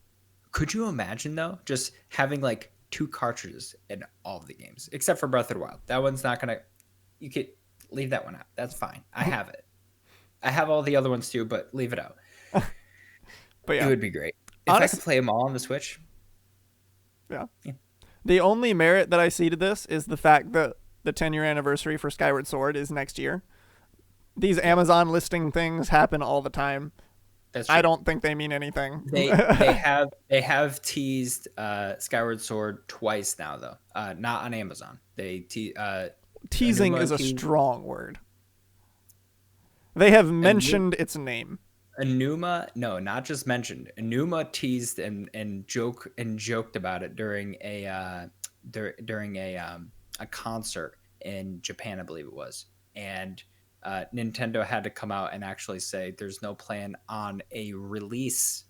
could you imagine though, just having like 2 cartridges in all of the games, except for Breath of the Wild? That one's not going to, you could leave that one out. That's fine. I have it. I have all the other ones too, but leave it out. But yeah, it would be great. If I could play them all on the Switch. Yeah. The only merit that I see to this is the fact that the 10-year anniversary for Skyward Sword is next year. These Amazon listing things happen all the time. That's true. I don't think they mean anything. They have teased Skyward Sword twice now, though. Not on Amazon. Teasing is a strong word. They have mentioned its name. Enuma, no, not just mentioned. Enuma teased and joked about it during a concert in Japan, I believe it was, and Nintendo had to come out and actually say there's no plan on a release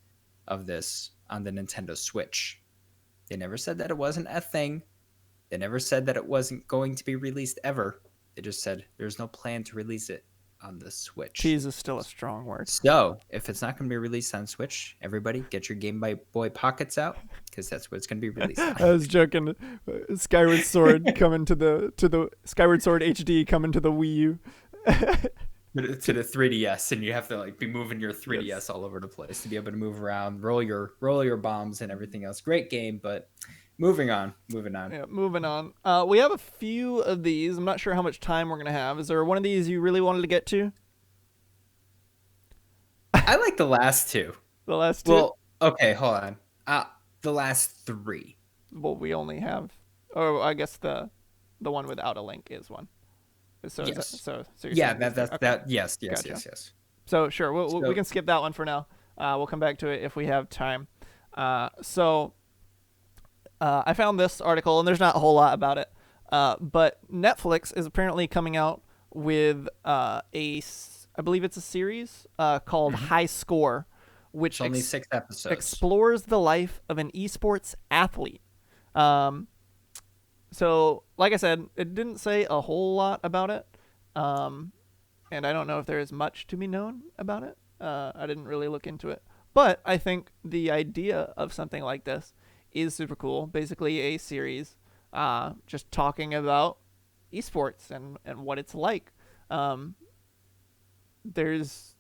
of this on the Nintendo Switch. They never said that it wasn't a thing. They never said that it wasn't going to be released ever. They just said there's no plan to release it on the Switch. Tease is still a strong word. So if it's not going to be released on Switch, everybody get your Game Boy Pockets out, because that's what it's going to be released on. I was joking. Skyward Sword coming to the Skyward Sword HD coming to the Wii U. To the 3DS, and you have to like be moving your 3DS all over the place to be able to move around, roll your bombs and everything else. Great game, but moving on. Yeah, moving on. We have a few of these. I'm not sure how much time we're gonna have. Is there one of these you really wanted to get to? I like the last two. The last two? Well, okay, hold on. The last 3. Well, we only have. Oh, I guess the one without a link is one. So yes. So yeah, that. Yes. Gotcha. Yes. So sure, we can skip that one for now. We'll come back to it if we have time. I found this article, and there's not a whole lot about it. But Netflix is apparently coming out with I believe it's a series called High Score, which only 6 episodes explores the life of an esports athlete. So, like I said, it didn't say a whole lot about it, and I don't know if there is much to be known about it. I didn't really look into it. But I think the idea of something like this is super cool. Basically a series just talking about esports and what it's like. There's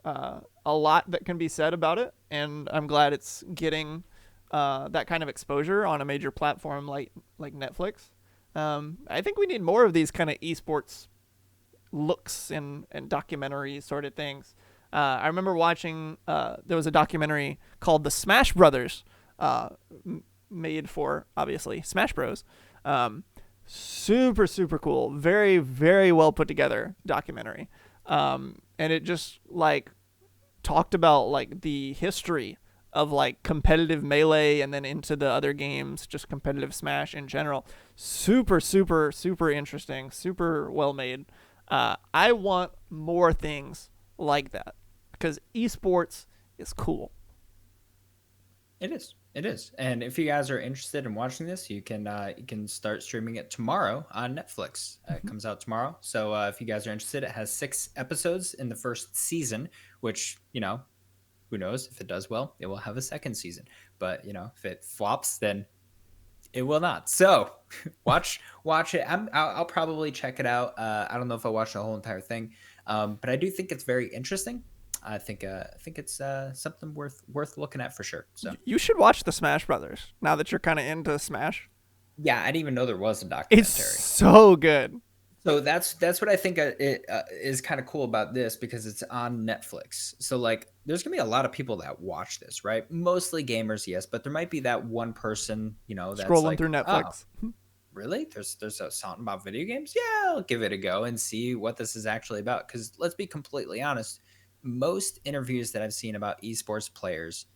a lot that can be said about it, and I'm glad it's getting that kind of exposure on a major platform like Netflix. I think we need more of these kind of esports looks and documentary sort of things. I remember watching, there was a documentary called The Smash Brothers, made for, obviously, Smash Bros. Super, super cool. Very, very well put together documentary. And it just, like, talked about, like, the history of, like, competitive Melee and then into the other games, just competitive Smash in general. Super, super, super interesting. Super well made. I want more things like that, because esports is cool. It is. And if you guys are interested in watching this, you can start streaming it tomorrow on Netflix. It comes out tomorrow. So if you guys are interested, it has 6 episodes in the first season, which, Who knows? If it does well, it will have a second season. But if it flops, then it will not. So watch it. I'll probably check it out. I don't know if I'll watch the whole entire thing, but I do think it's very interesting. I think it's something worth looking at for sure. So You should watch the Smash Brothers now that you're kind of into Smash. yeah, I didn't even know there was a documentary. It's so good. So that's what I think is kind of cool about this, because it's on Netflix. So like, there's gonna be a lot of people that watch this, right? Mostly gamers, yes, but there might be that one person, that's Scrolling like, through Netflix. Oh, really? There's something about video games? Yeah, I'll give it a go and see what this is actually about. Because let's be completely honest, most interviews that I've seen about esports players,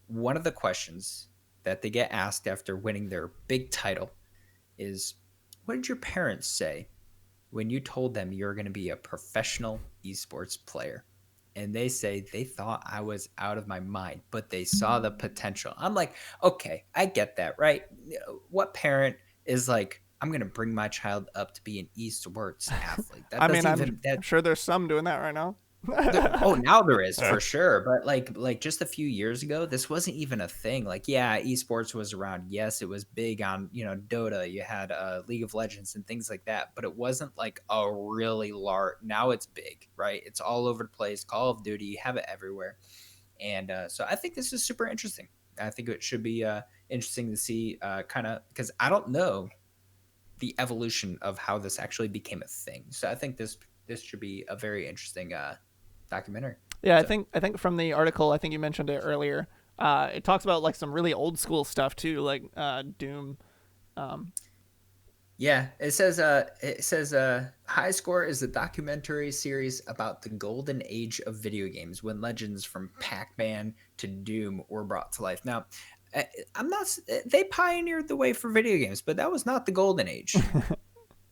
one of the questions that they get asked after winning their big title is, "What did your parents say when you told them you're going to be a professional esports player?" And they say they thought I was out of my mind, but they saw the potential. I'm like, okay, I get that, right? What parent is like, I'm going to bring my child up to be an esports athlete? That I mean, doesn't I'm sure there's some doing that right now. now there is, for sure, but like just a few years ago, this wasn't even a thing. Like, yeah, esports was around. Yes, it was big on Dota. You had League of Legends and things like that, but it wasn't like a really large. Now it's big, right? It's all over the place. Call of Duty, you have it everywhere, and so I think this is super interesting. I think it should be interesting to see, kind of, because I don't know the evolution of how this actually became a thing. So I think this should be a very interesting documentary. Yeah, So, I think from the article, I think you mentioned it earlier. It talks about like some really old school stuff too, like Doom. yeah, it says High Score is a documentary series about the golden age of video games, when legends from Pac-Man to Doom were brought to life. Now, I'm not. They pioneered the way for video games, but that was not the golden age.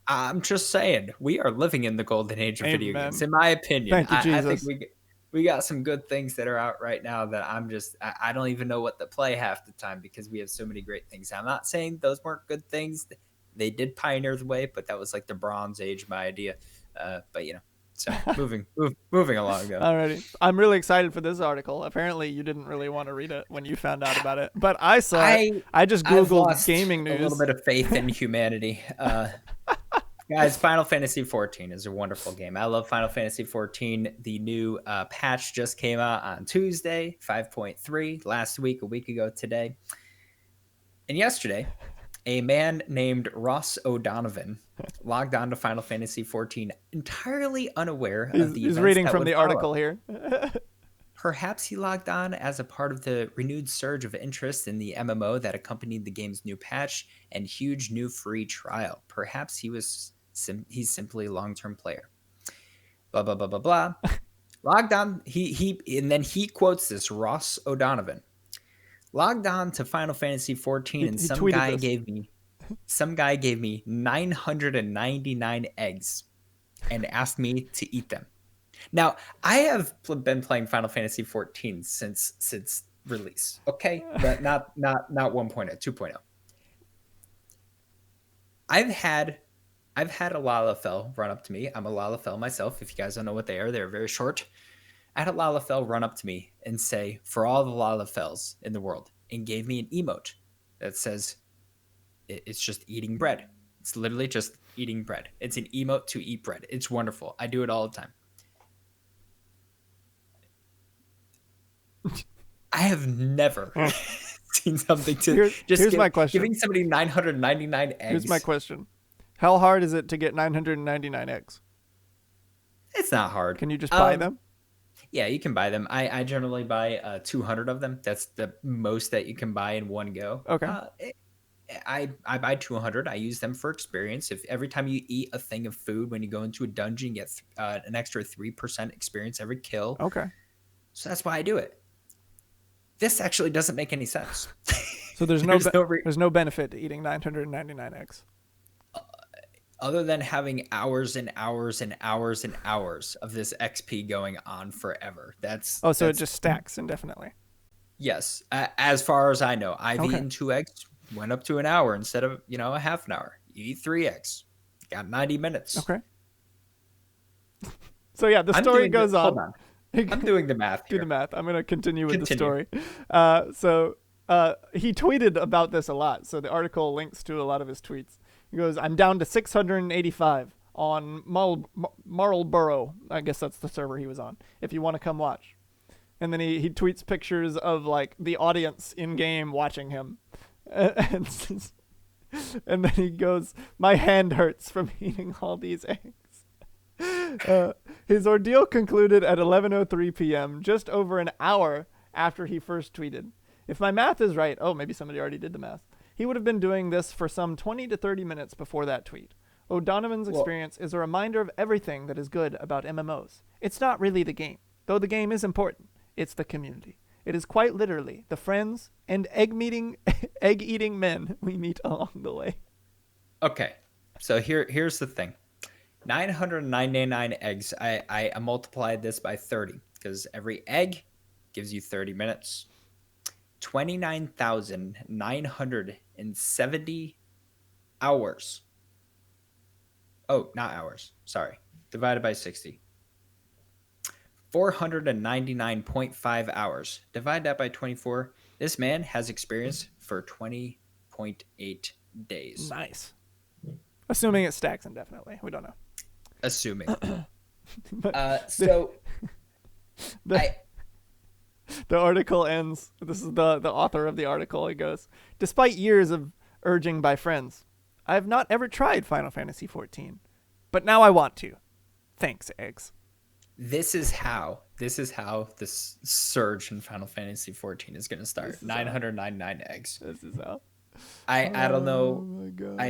I'm just saying, we are living in the golden age of video Amen. games, in my opinion. Thank you, I think Jesus. we got some good things that are out right now that I don't even know what to play half the time, because we have so many great things. I'm not saying those weren't good things. They did pioneer the way, but that was like the Bronze Age, my idea. But so moving along though. Alrighty, I'm really excited for this article. Apparently, you didn't really want to read it when you found out about it, but I saw it. I just I've googled lost gaming a little news. bit of faith in humanity. Guys, Final Fantasy 14 is a wonderful game. I love Final Fantasy 14. The new patch just came out on Tuesday, 5.3, last week, a week ago today. And yesterday, a man named Ross O'Donovan logged on to Final Fantasy 14 entirely unaware of the He's events reading that from would the follow. article here. Perhaps he logged on as a part of the renewed surge of interest in the MMO that accompanied the game's new patch and huge new free trial. Perhaps he's simply a long-term player. Blah blah blah blah blah. Logged on. And then he quotes this Ross O'Donovan. Logged on to Final Fantasy 14, and He some tweeted guy gave me 999 eggs and asked me to eat them. Now, I have been playing Final Fantasy 14 since release, okay? But not 1.0, 2.0. I've had a Lalafell run up to me. I'm a Lalafell myself. If you guys don't know what they are, they're very short. I had a Lalafell run up to me and say, "For all the Lalafells in the world," and gave me an emote that says, it's just eating bread. It's literally just eating bread. It's an emote to eat bread. It's wonderful. I do it all the time. I have never seen something to Here's my question. Giving somebody 999 eggs. Here's my question. How hard is it to get 999 eggs? It's not hard. Can you just buy them? Yeah, you can buy them. I generally buy 200 of them. That's the most that you can buy in one go. Okay. I buy 200. I use them for experience. If every time you eat a thing of food when you go into a dungeon, you get an extra 3% experience every kill. Okay. So that's why I do it. This actually doesn't make any sense. So there's no benefit to eating 999 eggs. Other than having hours and hours and hours and hours of this XP going on forever. So it just stacks indefinitely. Yes. As far as I know, I've eaten 2 eggs, went up to an hour instead of, a half an hour. You eat 3 eggs, got 90 minutes. Okay. So yeah, the story goes on. I'm doing the math Do here. the math. I'm going to continue with the Continue. story. He tweeted about this a lot. So the article links to a lot of his tweets. He goes, I'm down to 685 on Marlborough. I guess that's the server he was on. If you want to come watch. And then he tweets pictures of like the audience in game watching him. And then he goes, my hand hurts from eating all these eggs. His ordeal concluded at 11:03 p.m., just over an hour after he first tweeted. If my math is right, oh, maybe somebody already did the math. He would have been doing this for some 20 to 30 minutes before that tweet. O'Donovan's experience is a reminder of everything that is good about MMOs. It's not really the game, though the game is important. It's the community. It is quite literally the friends and egg-eating men we meet along the way. Okay, so here's the thing. 999 eggs. I multiplied this by 30 because every egg gives you 30 minutes. 29,970 hours. Oh, not hours. Sorry. Divided by 60. 499.5 hours. Divide that by 24. This man has experience for 20.8 days. Nice. Assuming it stacks indefinitely. We don't know. Assuming. The article ends. This is the author of the article. He goes, despite years of urging by friends, I have not ever tried Final Fantasy XIV, but now I want to. Thanks, eggs. This is how this surge in Final Fantasy XIV is going to start. 999 eggs. This is how. I don't know. Oh my God.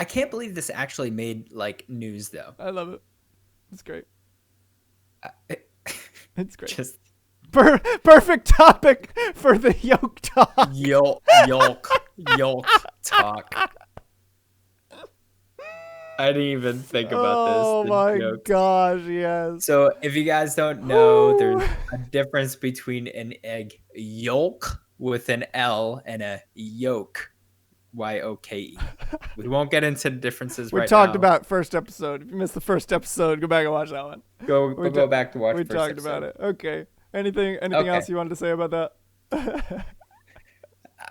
I can't believe this actually made like news though. I love it. It's great. It's great. Just perfect topic for the yoke talk. Yoke talk. I didn't even think about this. Oh my gosh, yes. So if you guys don't know, there's a difference between an egg yolk with an L and a yolk, YOKE. We won't get into the differences right now. We talked about first episode. If you missed the first episode, go back and watch that one. Go back to watch We first talked episode. about it. Okay. Anything else you wanted to say about that?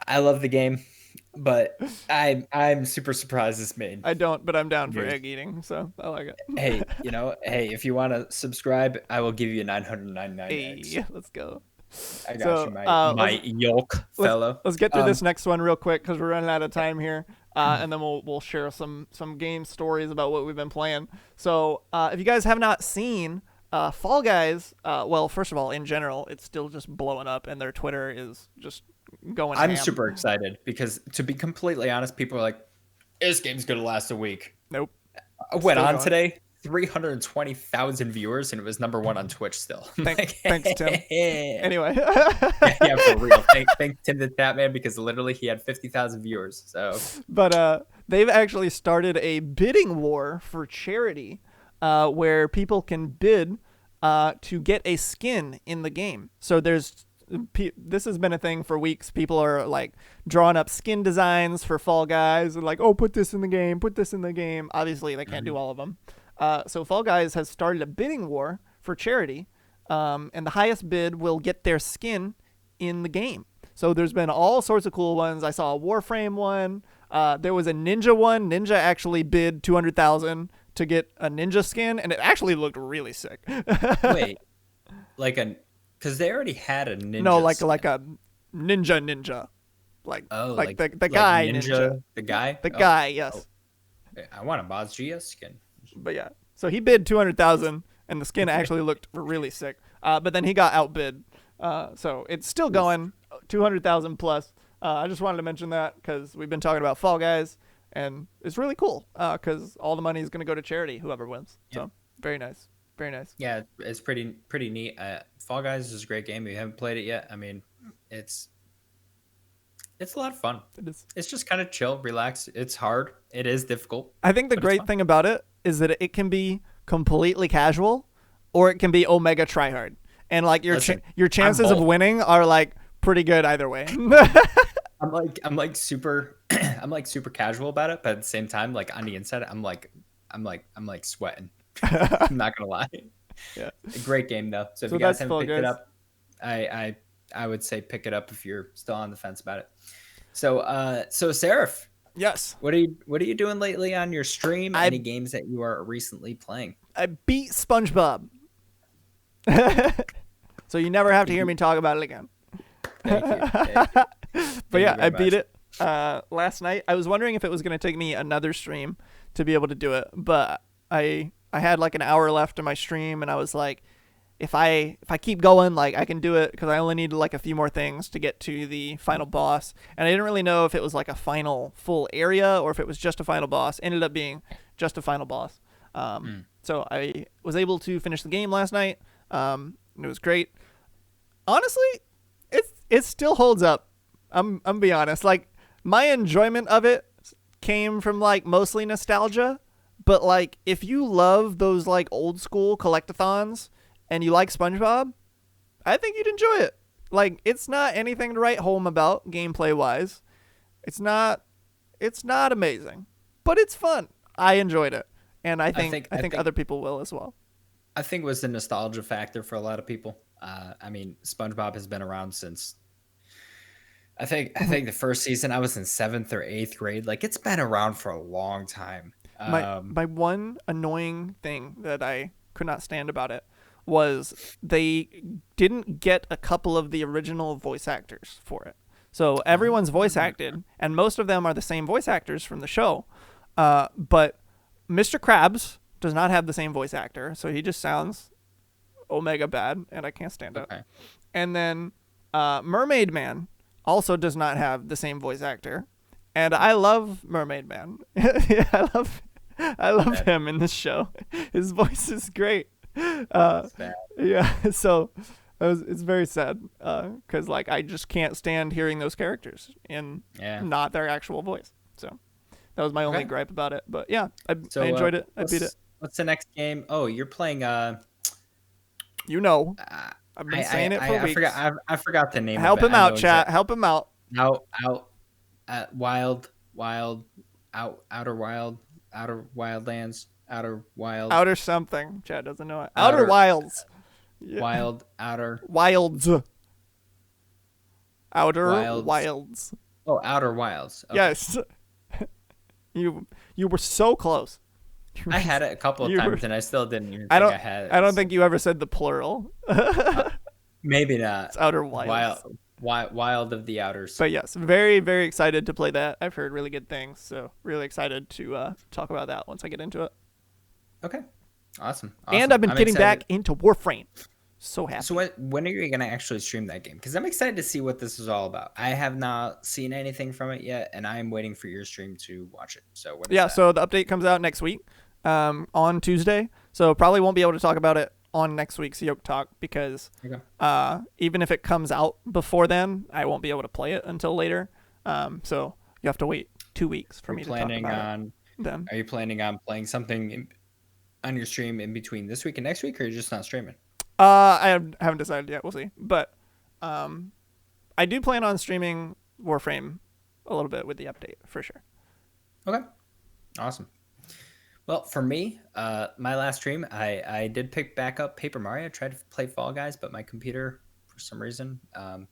I love the game, but I'm super surprised this made. I don't, but I'm down for egg eating, so I like it. Hey, if you want to subscribe, I will give you 999 eggs. Hey, let's go. I got you, my yolk fellow. Let's get through this next one real quick because we're running out of time here, and then we'll share some game stories about what we've been playing. So if you guys have not seen Fall Guys, well, first of all, in general, it's still just blowing up, and their Twitter is just going I'm ham. super excited because, to be completely honest, people are like, this game's going to last a week. Nope. I went on today, 320,000 viewers, and it was number 1 on Twitch still. Thanks, Tim. Anyway. Yeah, for real. Thanks, Tim the Tatman, because literally he had 50,000 viewers. So, but they've actually started a bidding war for charity, where people can bid to get a skin in the game. So this has been a thing for weeks. People are like drawing up skin designs for Fall Guys and like, oh, put this in the game, put this in the game. Obviously, they can't do all of them. So Fall Guys has started a bidding war for charity, and the highest bid will get their skin in the game. So there's been all sorts of cool ones. I saw a Warframe one. There was a Ninja one. Ninja actually bid 200,000 to get a Ninja skin, and it actually looked really sick. Wait, because they already had a Ninja. No, like skin. like a ninja, like the guy ninja. The guy. The guy, yes. Oh. I want a Boz GS skin. But yeah, so he bid 200,000, and the skin actually looked really sick. But then he got outbid. So it's still going 200,000 plus. I just wanted to mention that because we've been talking about Fall Guys, and it's really cool because all the money is going to go to charity, whoever wins. Yeah. So very nice. Very nice. Yeah, it's pretty neat. Fall Guys is a great game. If you haven't played it yet, I mean, it's a lot of fun. It is. It's just kind of chill, relax. It's hard. It is difficult. I think the great thing about it is that it can be completely casual, or it can be omega tryhard, and like your chances of winning are like pretty good either way. I'm like super I'm like super casual about it, but at the same time, like on the inside, I'm like sweating. I'm not gonna lie. Yeah. A great game though. So if So you guys that's haven't Fall picked it Guys. up, I would say pick it up if you're still on the fence about it. So Seraph, Yes. what are you doing lately on your stream? I Any games that you are recently playing? I beat SpongeBob. So you never have to hear me talk about it again. Thank you. Thank you. But yeah, you I very beat much. it last night. I was wondering if it was going to take me another stream to be able to do it, but I had like an hour left in my stream, and I was like, if I keep going, like I can do it, because I only need like a few more things to get to the final boss, and I didn't really know if it was like a final full area or if it was just a final boss. Ended up being just a final boss. So I was able to finish the game last night. And it was great. Honestly, it still holds up. I'm be honest. Like, my enjoyment of it came from like mostly nostalgia, but like if you love those like old school collectathons and you like SpongeBob, I think you'd enjoy it. Like, it's not anything to write home about gameplay wise. It's not amazing, but it's fun. I enjoyed it, and I think other people will as well. I think it was the nostalgia factor for a lot of people. I mean, SpongeBob has been around since I think the first season I was in 7th or 8th grade. Like, it's been around for a long time. My one annoying thing that I could not stand about it was they didn't get a couple of the original voice actors for it. So everyone's voice acted, and most of them are the same voice actors from the show. But Mr. Krabs does not have the same voice actor, so he just sounds omega bad, and I can't stand it. Okay. And then Mermaid Man also does not have the same voice actor, and I love Mermaid Man. Yeah, I love him in this show. His voice is great. Yeah, so it's very sad because like I just can't stand hearing those characters in not their actual voice. So that was my only gripe about it. But yeah, I enjoyed it. I beat it. What's the next game? Oh, you're playing You know, I've been saying it for weeks. I forgot the name. Help of it. him out, chat. Help him out. Outer Wildlands, Outer Wild, Outer something. Chat doesn't know it. Outer Wilds. Yeah. Wilds. Outer Wilds. Oh, Outer Wilds. Okay. Yes. You were so close. I had it a couple of times and I still didn't even think I had it. I don't think you ever said the plural. Maybe not. It's Outer Wilds. Wild of the Outers. But yes, very, very excited to play that. I've heard really good things, so really excited to talk about that once I get into it. Okay. Awesome. And I've been getting back into Warframe. So happy. So when are you going to actually stream that game? Because I'm excited to see what this is all about. I have not seen anything from it yet, and I'm waiting for your stream to watch it. So so the update comes out next week on Tuesday. So probably won't be able to talk about it on next week's YokeTalk because even if it comes out before then, I won't be able to play it until later. So you have to wait 2 weeks for me to talk about it. Then. Are you planning on playing something on your stream in between this week and next week, or are you just not streaming? I haven't decided yet. We'll see. But I do plan on streaming Warframe a little bit with the update for sure. Okay. Awesome. Well, for me, my last stream, I did pick back up Paper Mario. I tried to play Fall Guys, but my computer, for some reason,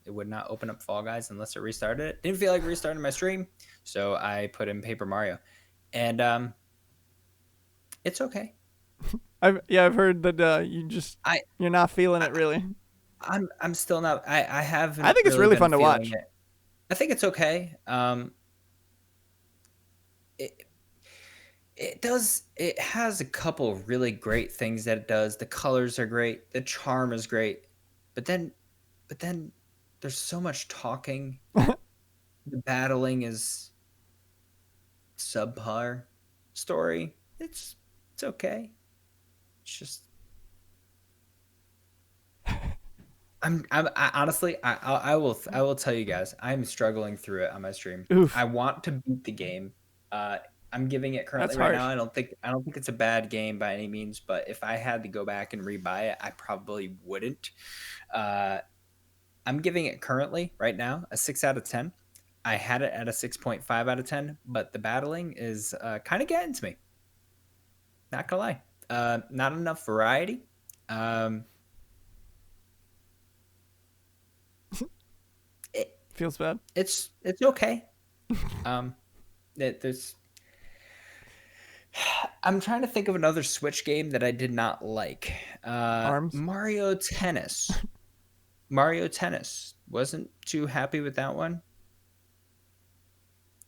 it would not open up Fall Guys unless it restarted it. Didn't feel like restarting my stream, so I put in Paper Mario. And it's okay. I've heard that you're not feeling it really. I'm still not. I haven't. I think it's really fun to watch. I think it's okay. It has a couple of really great things that it does. The colors are great. The charm is great. But then there's so much talking. The battling is subpar. Story, it's okay. It's just I honestly I will tell you guys, I'm struggling through it on my stream. Oof. I want to beat the game. I'm giving it currently That's right harsh. now. I don't think it's a bad game by any means, but if I had to go back and rebuy it, I probably wouldn't. I'm giving it currently right now a 6 out of 10. I had it at a 6.5 out of 10, but the battling is kind of getting to me. Not gonna lie. Not enough variety. It, Feels bad. it's okay. There's. I'm trying to think of another Switch game that I did not like. Arms. Mario Tennis. Mario Tennis. Wasn't too happy with that one.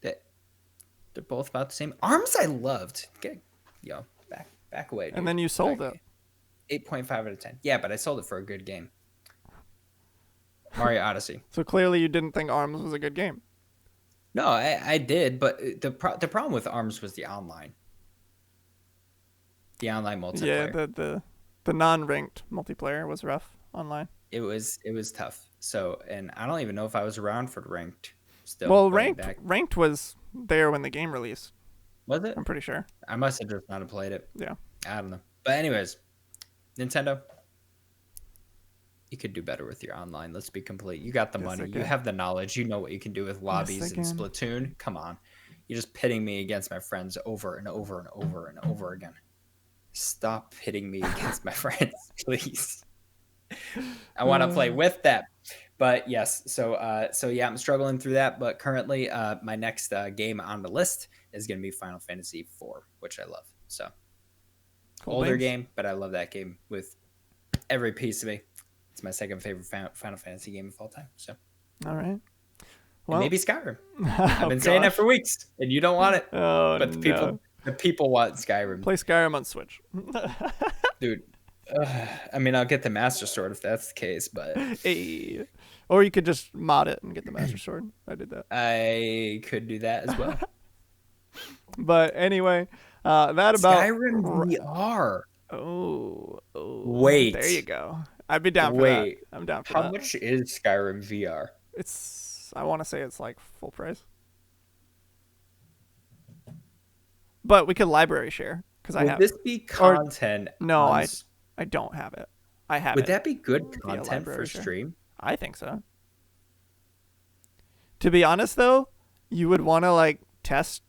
They're both about the same. Arms I loved. Back away, dude. And then you sold it. 8.5 out of 10. Yeah, but I sold it for a good game. Mario Odyssey. So clearly you didn't think Arms was a good game. No, I did, but the problem with Arms was the online. The online multiplayer. Yeah, the non-ranked multiplayer was rough online. It was tough. So, and I don't even know if I was around for ranked still. Well, ranked was there when the game released. Was it? I'm pretty sure. I must have just not have played it. Yeah. I don't know. But anyways, Nintendo, you could do better with your online. Let's be complete. You got the money. You have the knowledge. You know what you can do with lobbies and Splatoon. Come on. You're just pitting me against my friends over and over and over and over again. Stop pitting me against my friends, please. I want to play with them. But yes, so yeah, I'm struggling through that. But currently, my next game on the list is going to be Final Fantasy IV, which I love. So cool, older game, but I love that game with every piece of me. It's my second favorite Final Fantasy game of all time. So all right, well, and maybe Skyrim. I've been saying that for weeks, and you don't want it. Oh, but the people want Skyrim. Play Skyrim on Switch, dude. I mean, I'll get the Master Sword if that's the case, but hey. Or you could just mod it and get the Master Sword. I did that. I could do that as well. But anyway, that about Skyrim VR. Oh, wait. There you go. I'd be down for that. I'm down for that. How much is Skyrim VR? I want to say it's like full price. But we could library share because I have. Would this be content? No, I don't have it. I have Would it. that be good content for stream? I think so. To be honest, though, you would want to like test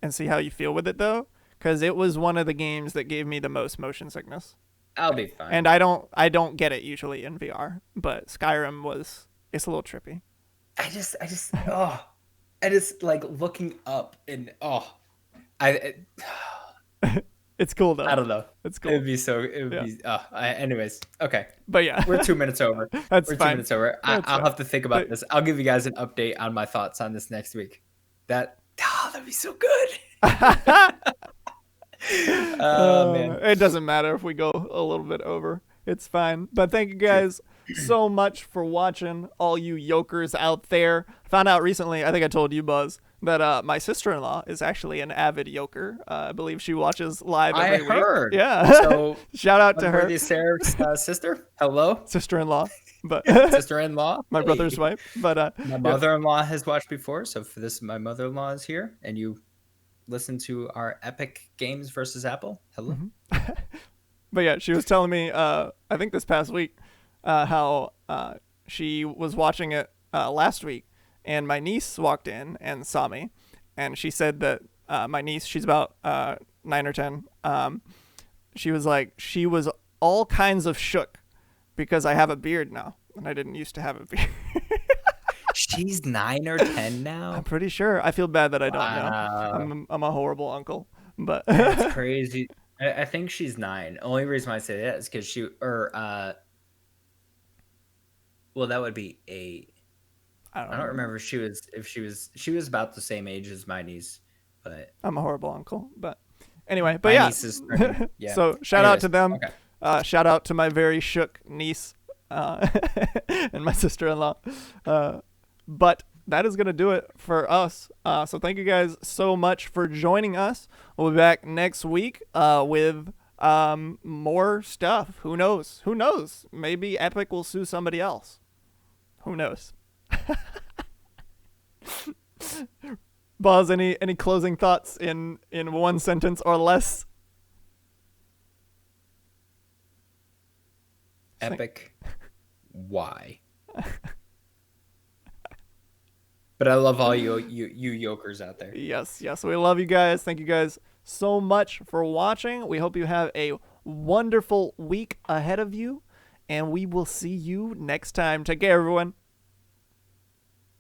and see how you feel with it, though, because it was one of the games that gave me the most motion sickness. I'll be fine. And I don't get it usually in VR, but Skyrim it's a little trippy. I just like looking up and It's cool though. I don't know. It's cool. Anyways, okay. But yeah, we're 2 minutes over. We're fine. 2 minutes over. I'll have to think about this. I'll give you guys an update on my thoughts on this next week. That'd be so good. Man. It doesn't matter if we go a little bit over. It's fine. But thank you guys so much for watching, all you yokers out there. Found out recently, I think I told you, Buzz, that my sister-in-law is actually an avid yoker. I believe she watches live every week. I heard. Yeah. So shout out to her. Sarah's sister. Hello. Sister-in-law. But sister-in-law. My brother's wife. But my mother-in-law has watched before, so for this, my mother-in-law is here, and you listen to our epic games versus Apple. Hello. Mm-hmm. But yeah, she was telling me, I think this past week, how she was watching it last week, and my niece walked in and saw me, and she said that my niece, she's about 9 or 10, she was all kinds of shook because I have a beard now, and I didn't used to have a beard. She's 9 or 10 now? I'm pretty sure. I feel bad that I don't know. I'm a horrible uncle, but that's crazy. I think she's 9. Only reason why I say that is because well, that would be 8. I don't remember if she was about the same age as my niece, but I'm a horrible uncle. But anyway, my niece is yeah. So shout out to them. Okay. Shout out to my very shook niece and my sister-in-law. But that is going to do it for us. So thank you guys so much for joining us. We'll be back next week with more stuff. Who knows? Who knows? Maybe Epic will sue somebody else. Who knows? Buzz, any closing thoughts in one sentence or less? Epic. Why? But I love all you yokers out there. Yes, we love you guys. Thank you guys so much for watching. We hope you have a wonderful week ahead of you, and we will see you next time. Take care, everyone.